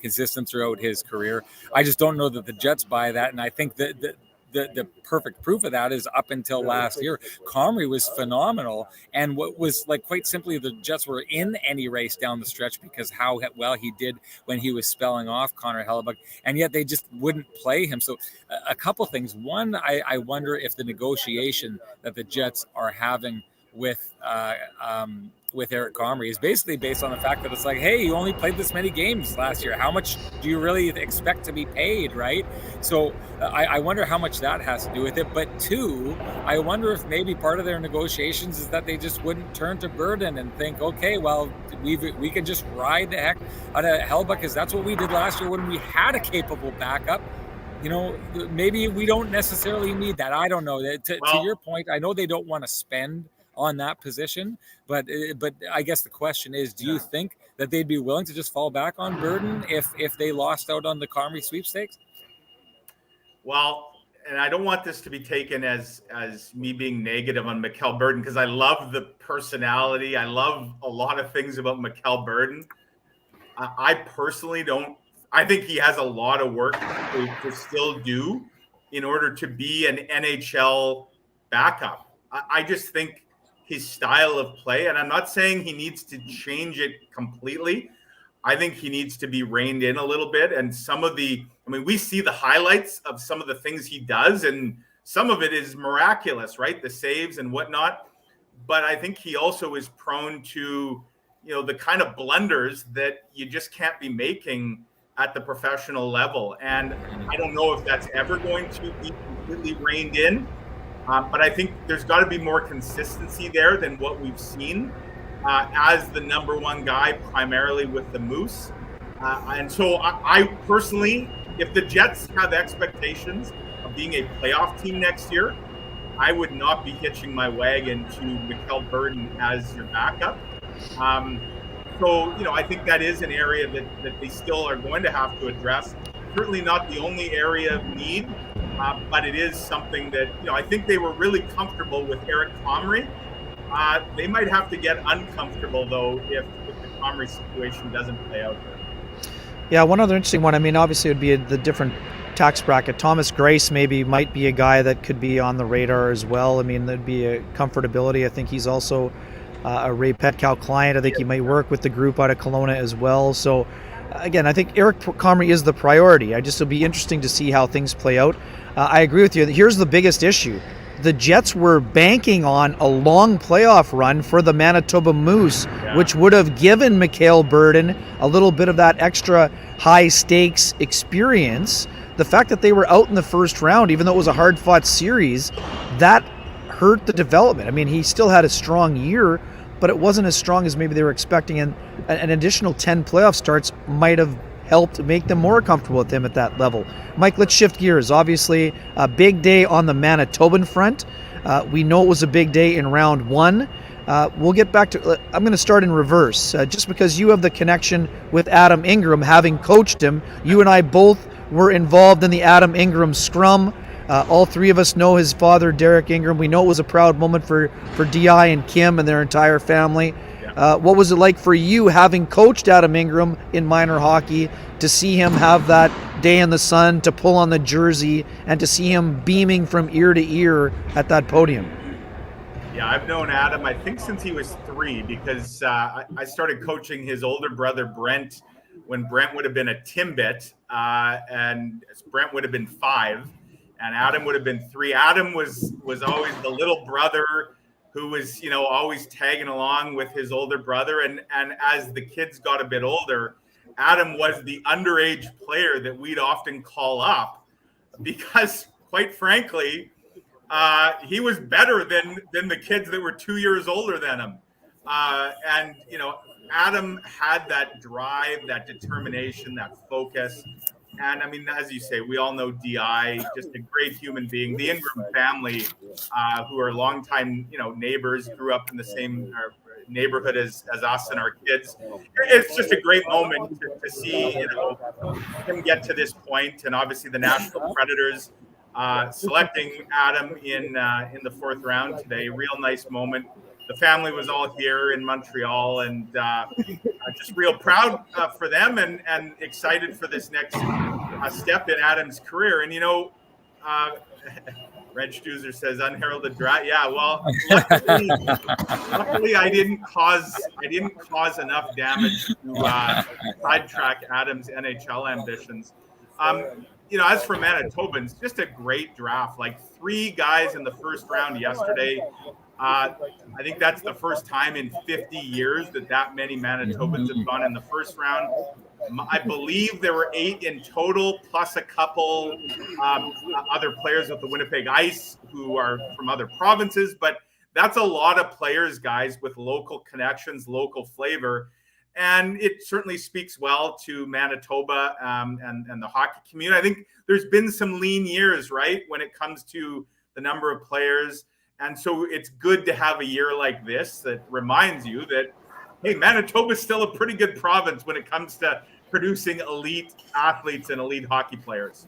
consistent throughout his career. I just don't know that the Jets buy that, and I think that the perfect proof of that is up until last year, Comrie was phenomenal. And what was quite simply, the Jets were in any race down the stretch because how well he did when he was spelling off Connor Hellebuyck, and yet they just wouldn't play him. So a couple things. One, I wonder if the negotiation that the Jets are having with Eric Comrie is basically based on the fact that it's hey, you only played this many games last year. How much do you really expect to be paid, right? So I wonder how much that has to do with it. But two, I wonder if maybe part of their negotiations is that they just wouldn't turn to Burden and think, okay, well, we can just ride the heck out of Hellebuyck, because that's what we did last year when we had a capable backup. Maybe we don't necessarily need that. I don't know. To your point, I know they don't want to spend on that position, but I guess the question is, do you think that they'd be willing to just fall back on Burden if they lost out on the Comrie sweepstakes? Well, and I don't want this to be taken as me being negative on Mikkel Burden, because I love the personality. I love a lot of things about Mikkel Burden. I personally don't. I think he has a lot of work to still do in order to be an NHL backup. I just think his style of play, and I'm not saying he needs to change it completely. I think he needs to be reined in a little bit. And we see the highlights of some of the things he does, and some of it is miraculous, right? The saves and whatnot. But I think he also is prone to, the kind of blunders that you just can't be making at the professional level. And I don't know if that's ever going to be completely reined in. But I think there's got to be more consistency there than what we've seen as the number one guy, primarily with the Moose. And so I personally, if the Jets have expectations of being a playoff team next year, I would not be hitching my wagon to Mikkel Burden as your backup. So, I think that is an area that they still are going to have to address. Certainly not the only area of need. But it is something that, I think they were really comfortable with Eric Comrie. They might have to get uncomfortable, though, if the Comrie situation doesn't play out there. Yeah, one other interesting one. Obviously, it would be the different tax bracket. Thomas Grace might be a guy that could be on the radar as well. There'd be a comfortability. I think he's also a Ray Petkow client. I think he might work with the group out of Kelowna as well. So, again, I think Eric Comrie is the priority. It'll be interesting to see how things play out. I agree with you. Here's the biggest issue. The Jets were banking on a long playoff run for the Manitoba Moose, which would have given Mikkel Burden a little bit of that extra high-stakes experience. The fact that they were out in the first round, even though it was a hard-fought series, that hurt the development. He still had a strong year, but it wasn't as strong as maybe they were expecting, and an additional 10 playoff starts might have helped make them more comfortable with him at that level. Mike, let's shift gears. Obviously, a big day on the Manitoban front. We know it was a big day in round one. We'll get back to, I'm going to start in reverse. Just because you have the connection with Adam Ingram, having coached him, you and I both were involved in the Adam Ingram scrum. All three of us know his father, Derek Ingram. We know it was a proud moment for Di and Kim and their entire family. What was it like for you, having coached Adam Ingram in minor hockey, to see him have that day in the sun, to pull on the jersey, and to see him beaming from ear to ear at that podium? Yeah, I've known Adam, I think, since he was 3, because I started coaching his older brother, Brent, when Brent would have been a Timbit, and Brent would have been 5, and Adam would have been 3. Adam was always the little brother who was, always tagging along with his older brother. And as the kids got a bit older, Adam was the underage player that we'd often call up because, quite frankly, he was better than the kids that were 2 years older than him. And Adam had that drive, that determination, that focus. And as you say, we all know Di, just a great human being. The Ingram family, who are longtime, neighbors, grew up in the same neighborhood as us and our kids. It's just a great moment to see, him get to this point. And obviously the Nashville Predators selecting Adam in the 4th round today. Real nice moment. The family was all here in Montreal, and just real proud for them, and excited for this next step in Adam's career. And Red Stuzer says unheralded draft. Yeah, well, luckily I didn't cause enough damage to sidetrack Adam's NHL ambitions. As for Manitobans, just a great draft. Like 3 guys in the 1st round yesterday. I think that's the first time in 50 years that many Manitobans have gone in the 1st round. I believe there were 8 in total, plus a couple other players with the Winnipeg Ice who are from other provinces. But that's a lot of players, guys, with local connections, local flavor. And it certainly speaks well to Manitoba and the hockey community. I think there's been some lean years, right, when it comes to the number of players. And so it's good to have a year like this that reminds you that, hey, Manitoba is still a pretty good province when it comes to producing elite athletes and elite hockey players.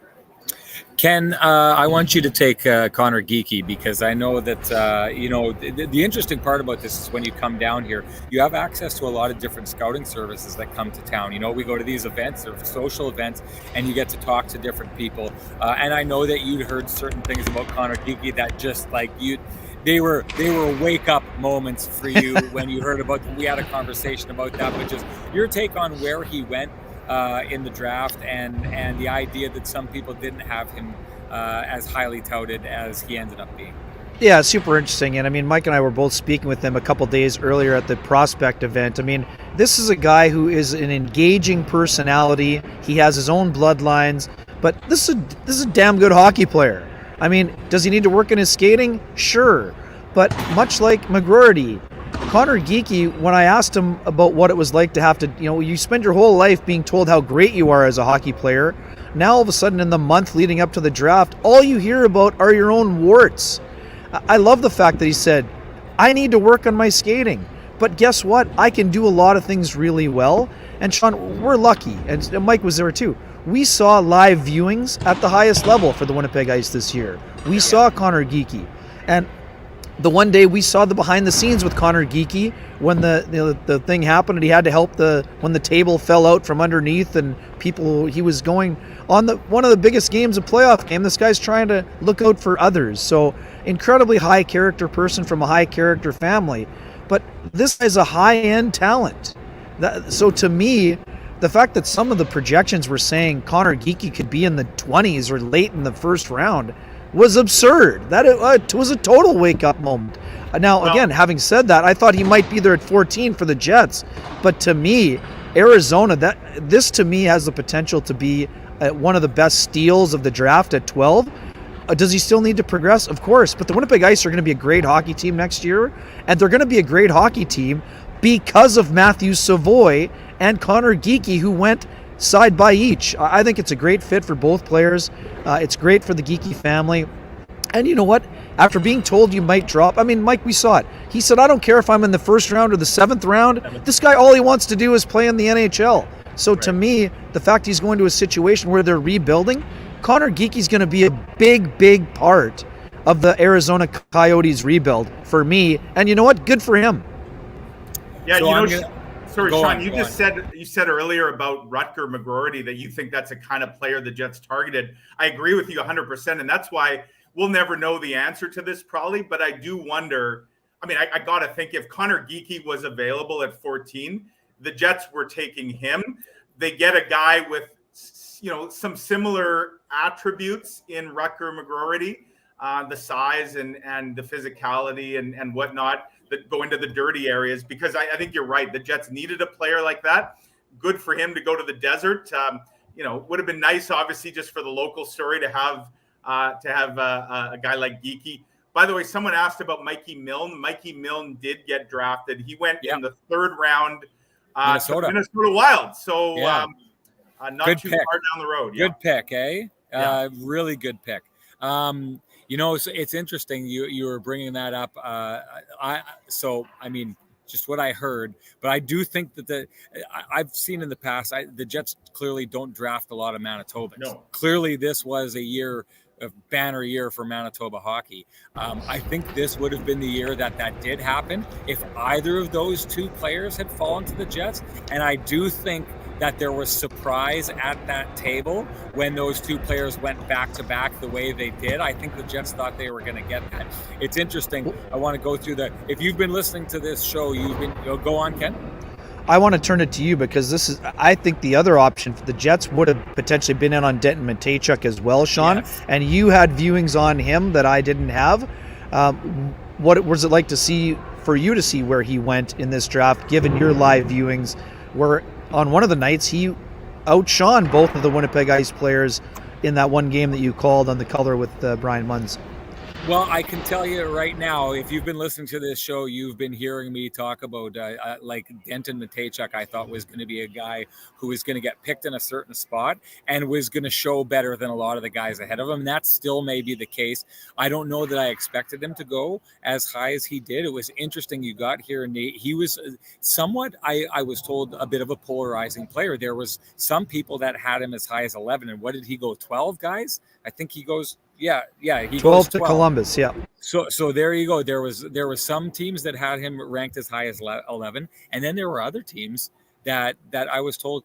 Ken, I want you to take Connor Geekie, because I know that, the interesting part about this is when you come down here, you have access to a lot of different scouting services that come to town. We go to these events or social events, and you get to talk to different people. And I know that you'd heard certain things about Connor Geekie that just like they were wake up moments for you when you heard about them. We had a conversation about that, but just your take on where he went in the draft, and the idea that some people didn't have him as highly touted as he ended up being. Yeah, super interesting. And I mean, Mike and I were both speaking with him a couple days earlier at the prospect event. I mean, this is a guy who is an engaging personality. He has his own bloodlines, but this is a damn good hockey player. I mean, does he need to work in his skating? Sure. But much like McGroarty, Connor Geekie, when I asked him about what it was like to have to, you spend your whole life being told how great you are as a hockey player. Now, all of a sudden, in the month leading up to the draft, all you hear about are your own warts. I love the fact that he said, I need to work on my skating. But guess what? I can do a lot of things really well. And Sean, we're lucky. And Mike was there too. We saw live viewings at the highest level for the Winnipeg Ice this year. We saw Connor Geekie. And the one day we saw the behind the scenes with Connor Geekie when the thing happened and he had to help when the table fell out from underneath and he was going on one of the biggest games, a playoff game. This guy's trying to look out for others. So incredibly high character person from a high character family. But this is a high end talent. So to me, the fact that some of the projections were saying Connor Geekie could be in the 20s or late in the 1st round was absurd. That it was a total wake-up moment. Now, again, having said that, I thought he might be there at 14 for the Jets. But to me, Arizona, this to me has the potential to be one of the best steals of the draft at 12. Does he still need to progress? Of course. But the Winnipeg Ice are going to be a great hockey team next year. And they're going to be a great hockey team because of Matthew Savoy and Connor Geekie, who went side by each. I think it's a great fit for both players. It's great for the Geekie family. And you know what? After being told you might drop, I mean, Mike, we saw it. He said, I don't care if I'm in the 1st round or the 7th round. This guy, all he wants to do is play in the NHL. So to me, the fact he's going to a situation where they're rebuilding, Connor Geekie's going to be a big, big part of the Arizona Coyotes rebuild for me. And you know what? Good for him. Yeah, sorry, Sean, you said earlier about Rutger McGroarty that you think that's a kind of player the Jets targeted. I agree with you 100%, and that's why we'll never know the answer to this probably, but I do wonder, I mean, I got to think if Connor Geekie was available at 14, the Jets were taking him. They get a guy with, some similar attributes in Rutger McGroarty, the size and the physicality and whatnot, that go into the dirty areas, because I think you're right. The Jets needed a player like that. Good for him to go to the desert. Would have been nice, obviously, just for the local story to have a guy like Geekie. By the way, someone asked about Mikey Milne. Mikey Milne did get drafted. He went in the 3rd round to Minnesota Wild. So not good too pick. far down the road. Good pick, eh? Yeah. Really good pick. So it's interesting you were bringing that up. Just what I heard, but I do think that I've seen in the past, the Jets clearly don't draft a lot of Manitobans. No. Clearly, this was a year a banner year for Manitoba hockey. I think this would have been the year that did happen if either of those two players had fallen to the Jets. And I do think that there was surprise at that table when those two players went back to back the way they did. I think the Jets thought they were going to get that. It's interesting. I want to go through if you've been listening to this show, go on, Ken. I want to turn it to you because I think the other option for the Jets would have potentially been in on Denton Matejchuk as well, Sean. Yes. And you had viewings on him that I didn't have. What was it like for you to see where he went in this draft, given your live viewings, where on one of the nights he outshone both of the Winnipeg Ice players in that one game that you called on the color with Brian Munns? Well, I can tell you right now, if you've been listening to this show, you've been hearing me talk about like Denton Matejchuk. I thought was going to be a guy who was going to get picked in a certain spot and was going to show better than a lot of the guys ahead of him. That still may be the case. I don't know that I expected him to go as high as he did. It was interesting you got here, Nate. He was somewhat, I was told, a bit of a polarizing player. There was some people that had him as high as 11. And what did he go, 12 guys? I think he goes... Yeah. He 12 to Columbus. Yeah. So there you go. There was some teams that had him ranked as high as 11, and then there were other teams that I was told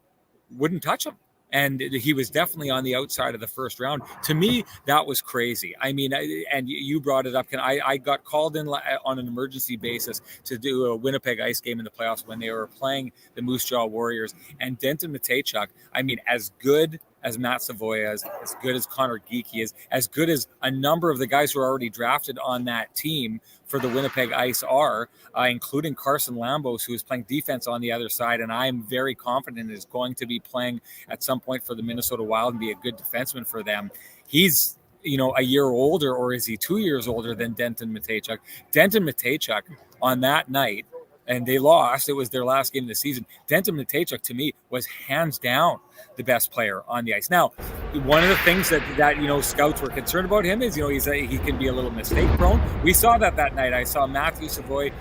wouldn't touch him, and he was definitely on the outside of the first round. To me, that was crazy. I mean, and you brought it up. I got called in on an emergency basis to do a Winnipeg Ice game in the playoffs when they were playing the Moose Jaw Warriors, and Denton Matejchuk. I mean, as good as Matt Savoy is, as good as Connor Geekie is, as good as a number of the guys who are already drafted on that team for the Winnipeg Ice are, including Carson Lambos, who is playing defense on the other side, and I'm very confident is going to be playing at some point for the Minnesota Wild and be a good defenseman for them. He's a year older, or is he 2 years older than Denton Matejchuk? Denton Matejchuk on that night, and they lost. It was their last game of the season. Denton Matejchuk, to me, was hands down the best player on the ice. Now, one of the things that scouts were concerned about him is, he can be a little mistake prone. We saw that night. I saw Matthew Savoy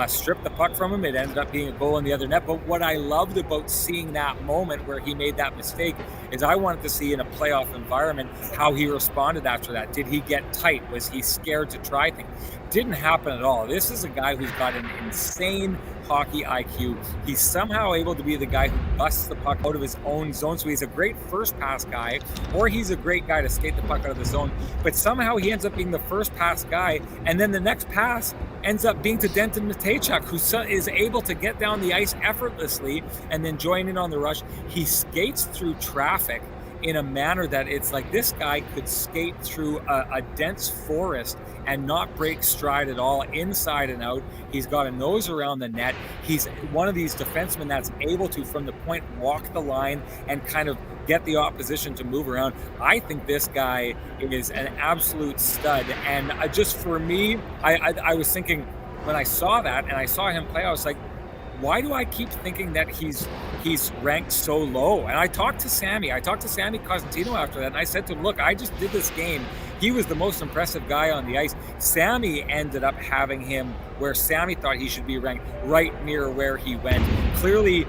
strip the puck from him. It ended up being a goal in the other net. But what I loved about seeing that moment where he made that mistake is I wanted to see in a playoff environment how he responded after that. Did he get tight? Was he scared to try things? Didn't happen at all. This is a guy who's got an insane hockey IQ. He's somehow able to be the guy who busts the puck out of his own zone. So he's a great first pass guy, or he's a great guy to skate the puck out of the zone. But somehow he ends up being the first pass guy, and then the next pass ends up being to Denton Matejchuk, who is able to get down the ice effortlessly and then join in on the rush. He skates through traffic in a manner that it's like this guy could skate through a dense forest and not break stride at all, inside and out. He's got a nose around the net. He's one of these defensemen that's able to, from the point, walk the line and kind of get the opposition to move around. I think this guy is an absolute stud. And just for me, I was thinking when I saw that and I saw him play, I was like, why do I keep thinking that he's ranked so low? And I talked to Sammy Cosentino after that, and I said to him, look, I just did this game. He was the most impressive guy on the ice. Sammy ended up having him where Sammy thought he should be ranked right near where he went. Clearly,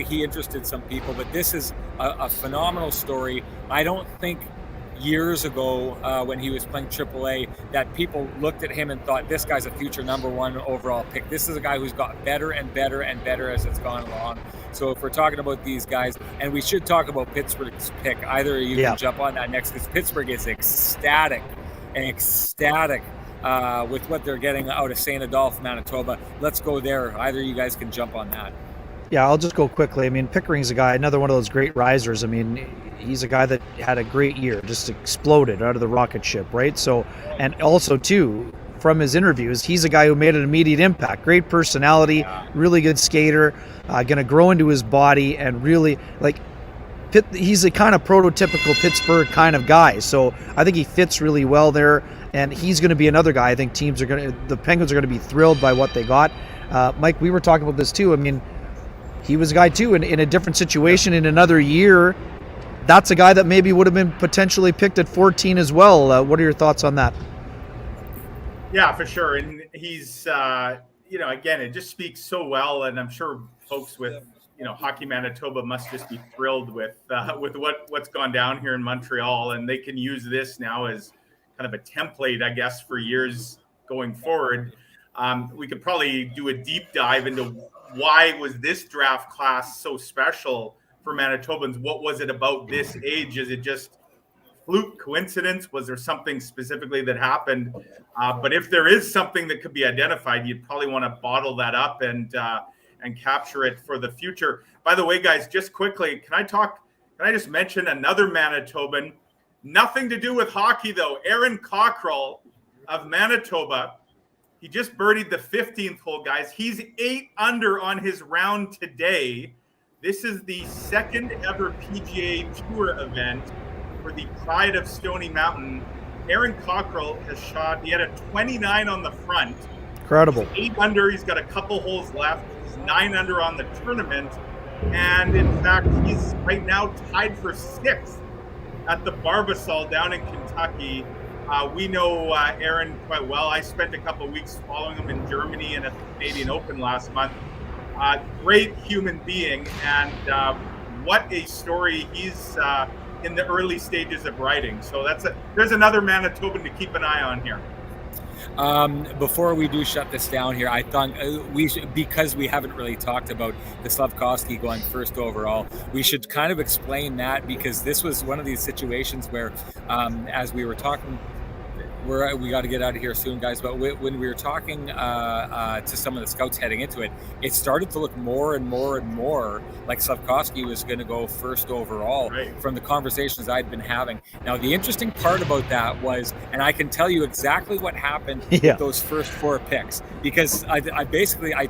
he interested some people, but this is a phenomenal story. I don't think years ago when he was playing AAA that people looked at him and thought this guy's a future number one overall pick. This is a guy who's got better and better and better as it's gone along. So if we're talking about these guys, and we should talk about Pittsburgh's pick, either you can jump on that next, because Pittsburgh is ecstatic with what they're getting out of St. Adolphe, Manitoba. Let's go there. Either you guys can jump on that. Yeah, I'll just go quickly. I mean, Pickering's a guy, another one of those great risers. I mean, he's a guy that had a great year, just exploded out of the rocket ship, right? So, and also too, from his interviews, he's a guy who made an immediate impact. Great personality, really good skater, going to grow into his body, and really, he's a kind of prototypical Pittsburgh kind of guy. So I think he fits really well there, and he's going to be another guy I think the Penguins are going to be thrilled by what they got. Mike, we were talking about this too. I mean, he was a guy too in a different situation in another year. That's a guy that maybe would have been potentially picked at 14 as well. What are your thoughts on that? Yeah, for sure. And he's, again, it just speaks so well. And I'm sure folks with Hockey Manitoba must just be thrilled with what's gone down here in Montreal, and they can use this now as kind of a template, I guess, for years going forward. We could probably do a deep dive into why was this draft class so special for Manitobans. What was it about this age? Is it just fluke, coincidence? Was there something specifically that happened? But if there is something that could be identified, you'd probably want to bottle that up and capture it for the future. By the way, guys, just quickly, can I just mention another Manitoban? Nothing to do with hockey, though. Aaron Cockrell of Manitoba. He just birdied the 15th hole, guys. He's 8 under on his round today. This is the second ever PGA Tour event for the Pride of Stony Mountain. Aaron Cockrell has shot, he had a 29 on the front. Incredible. He's 8 under, he's got a couple holes left. He's 9 under on the tournament. And in fact, he's right now tied for 6th at the Barbasol down in Kentucky. We know Aaron quite well. I spent a couple of weeks following him in Germany and at the Canadian Open last month. Great human being, and what a story. He's in the early stages of writing. So there's another Manitoban to keep an eye on here. Before we do shut this down here, I thought we should, because we haven't really talked about the Slafkovsky going first overall, we should kind of explain that, because this was one of these situations where, as we were talking, we got to get out of here soon, guys. But when we were talking to some of the scouts heading into it, it started to look more and more and more like Slafkovsky was going to go first overall, right, from the conversations I'd been having. Now, the interesting part about that was, and I can tell you exactly what happened with those first 4 picks, because I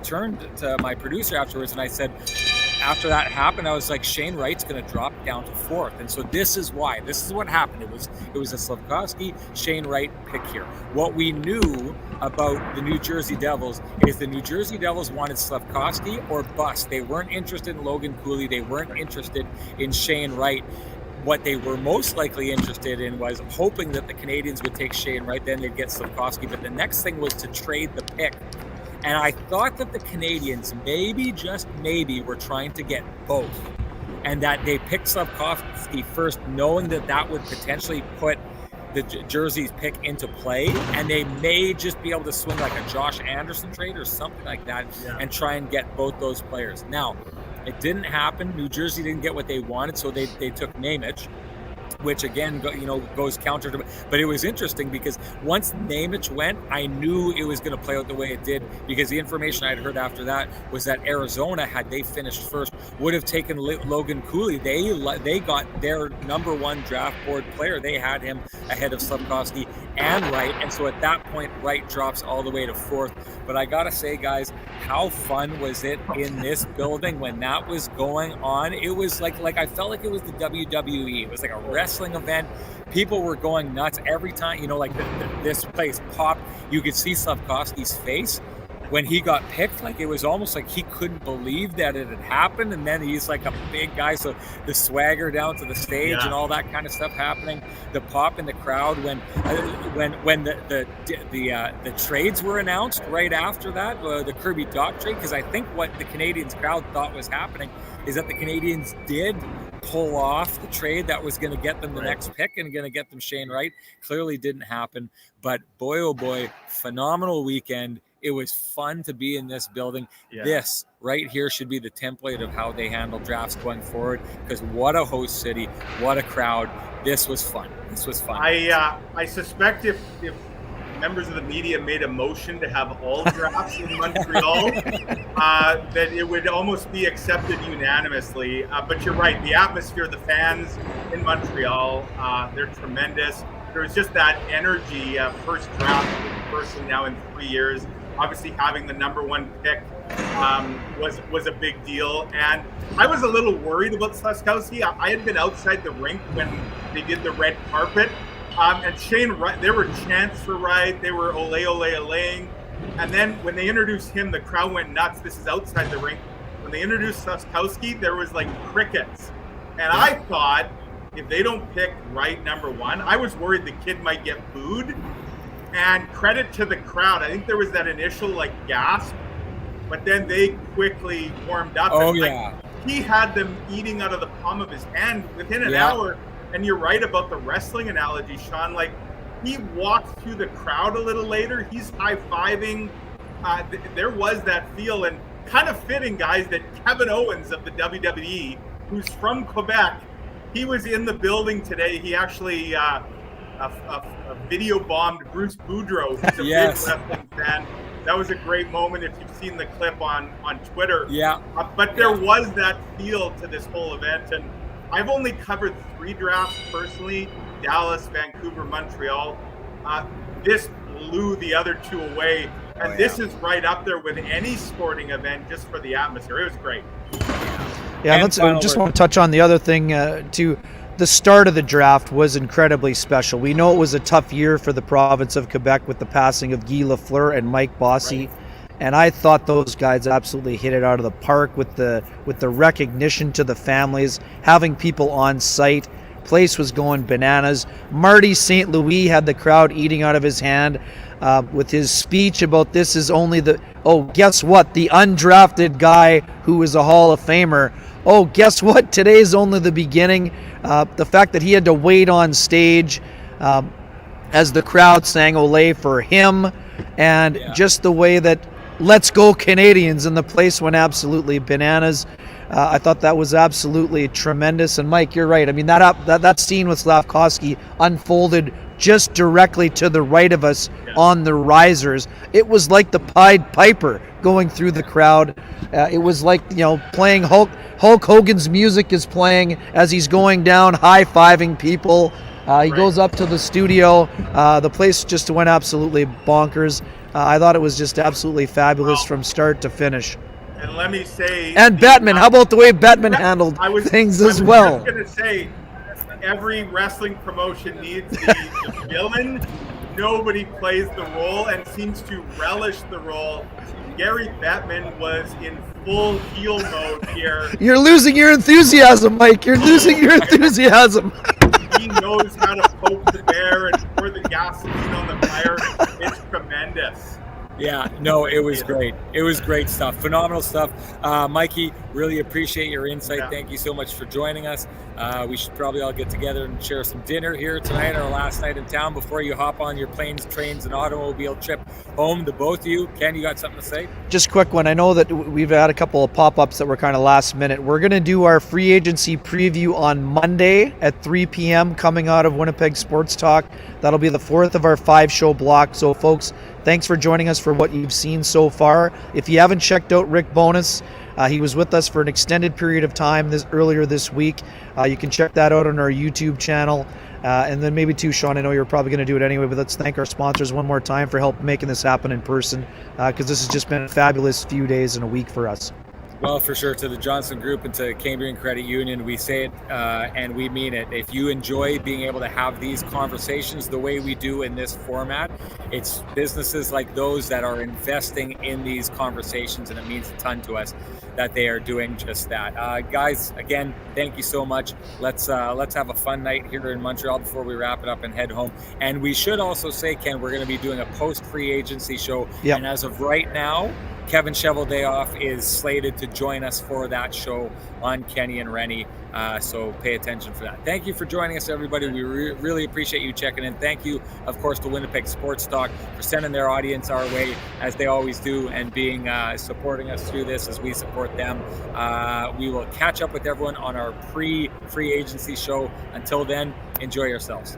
turned to my producer afterwards and I said, after that happened, I was like, Shane Wright's going to drop down to 4th. And so this is what happened. It was a Slafkovsky, Shane Wright pick here. What we knew about the New Jersey Devils is the New Jersey Devils wanted Slafkovsky or bust. They weren't interested in Logan Cooley. They weren't interested in Shane Wright. What they were most likely interested in was hoping that the Canadians would take Shane Wright, then they'd get Slafkovsky. But the next thing was to trade the pick. And I thought that the Canadians maybe, just maybe, were trying to get both. And that they picked Slafkovsky first, knowing that that would potentially put the Jersey's pick into play. And they may just be able to swing like a Josh Anderson trade or something like that and try and get both those players. Now, it didn't happen. New Jersey didn't get what they wanted, so they took Nemec, which again, goes counter to, but it was interesting because once Nemec went, I knew it was going to play out the way it did, because the information I'd heard after that was that Arizona, had they finished first, would have taken Logan Cooley. They got their number 1 draft board player. They had him ahead of Slafkovsky and Wright. And so at that point, Wright drops all the way to 4th. But I got to say, guys, how fun was it in this building when that was going on? It was like I felt like it was the WWE. It was like a wrestling event. People were going nuts every time, this place popped. You could see Slafkovsky's face when he got picked. Like, it was almost like he couldn't believe that it had happened. And then he's like a big guy, so the swagger down to the stage and all that kind of stuff happening. The pop in the crowd when the trades were announced right after that, the Kirby Dach trade, because I think what the Canadians crowd thought was happening is that the Canadians did pull off the trade that was going to get them the next pick and going to get them Shane Wright. Clearly didn't happen, but boy, oh boy, phenomenal weekend. It was fun to be in this building. This right here should be the template of how they handle drafts going forward, because what a host city, what a crowd. This was fun. I suspect if members of the media made a motion to have all drafts in Montreal, that it would almost be accepted unanimously. But you're right, the atmosphere, the fans in Montreal, they're tremendous. There was just that energy. First draft, first now in 3 years. Obviously, having the number 1 pick was a big deal. And I was a little worried about Slafkovsky. I had been outside the rink when they did the red carpet. And Shane Wright, there were chants for Wright. They were ole, ole, olaying. And then when they introduced him, the crowd went nuts. This is outside the rink. When they introduced Slafkovsky, there was like crickets. And I thought, if they don't pick Wright number 1, I was worried the kid might get booed. And credit to the crowd. I think there was that initial gasp, but then they quickly warmed up. Oh, and, yeah. he had them eating out of the palm of his hand within an hour. And you're right about the wrestling analogy, Sean. Like, he walked through the crowd a little later. He's high-fiving. There was that feel, and kind of fitting, guys, that Kevin Owens of the WWE, who's from Quebec, he was in the building today. He actually video bombed Bruce Boudreau, who's a big wrestling fan. That was a great moment if you've seen the clip on Twitter. Yeah. But there was that feel to this whole event, and I've only covered 3 drafts personally: Dallas, Vancouver, Montreal. This blew the other 2 away, and this is right up there with any sporting event just for the atmosphere. It was great. Yeah, I just want to touch on the other thing too. The start of the draft was incredibly special. We know it was a tough year for the province of Quebec with the passing of Guy Lafleur and Mike Bossy. Right. And I thought those guys absolutely hit it out of the park with the recognition to the families, having people on site. Place was going bananas. Marty St. Louis had the crowd eating out of his hand with his speech about this is only guess what? The undrafted guy who is a Hall of Famer. Oh, guess what? Today's only the beginning. The fact that he had to wait on stage as the crowd sang Olé for him, and just the way that let's go Canadians, and the place went absolutely bananas. I thought that was absolutely tremendous. And Mike, you're right. I mean, that scene with Slavkovsky unfolded just directly to the right of us on the risers. It was like the Pied Piper going through the crowd. It was like, playing Hulk Hogan's music is playing as he's going down, high-fiving people. He goes up to the studio. The place just went absolutely bonkers. I thought it was just absolutely fabulous from start to finish. And let me say... And Batman, how about the way Batman handled things as well? I was going to say, every wrestling promotion needs the villain. Nobody plays the role and seems to relish the role. Gary Bettman was in full heel mode here. You're losing your enthusiasm, Mike. You're losing your enthusiasm. He knows how to poke the bear and pour the gasoline on the fire. It's tremendous. Yeah, no, it was great. It was great stuff. Phenomenal stuff. Mikey, really appreciate your insight. Yeah. Thank you so much for joining us. We should probably all get together and share some dinner here tonight, our last night in town, before you hop on your planes, trains, and automobile trip home, to both of you. Ken, you got something to say? Just a quick one. I know that we've had a couple of pop-ups that were kind of last minute. We're going to do our free agency preview on Monday at 3 p.m. coming out of Winnipeg Sports Talk. That'll be the 4th of our 5-show block. So, folks, thanks for joining us for what you've seen so far. If you haven't checked out Rick Bowness, he was with us for an extended period of time earlier this week. You can check that out on our YouTube channel. And then maybe too, Sean, I know you're probably going to do it anyway, but let's thank our sponsors one more time for help making this happen in person, because this has just been a fabulous few days and a week for us. Well, for sure, to the Johnson Group and to Cambrian Credit Union, we say it and we mean it. If you enjoy being able to have these conversations the way we do in this format, it's businesses like those that are investing in these conversations, and it means a ton to us that they are doing just that. Guys, again, thank you so much. Let's have a fun night here in Montreal before we wrap it up and head home. And we should also say, Ken, we're going to be doing a post-free agency show. Yep. And as of right now, Kevin Cheveldayoff is slated to join us for that show on Kenny and Renny. So pay attention for that. Thank you for joining us, everybody. We really appreciate you checking in. Thank you, of course, to Winnipeg Sports Talk for sending their audience our way, as they always do, and being supporting us through this as we support them. We will catch up with everyone on our pre-free agency show. Until then, enjoy yourselves.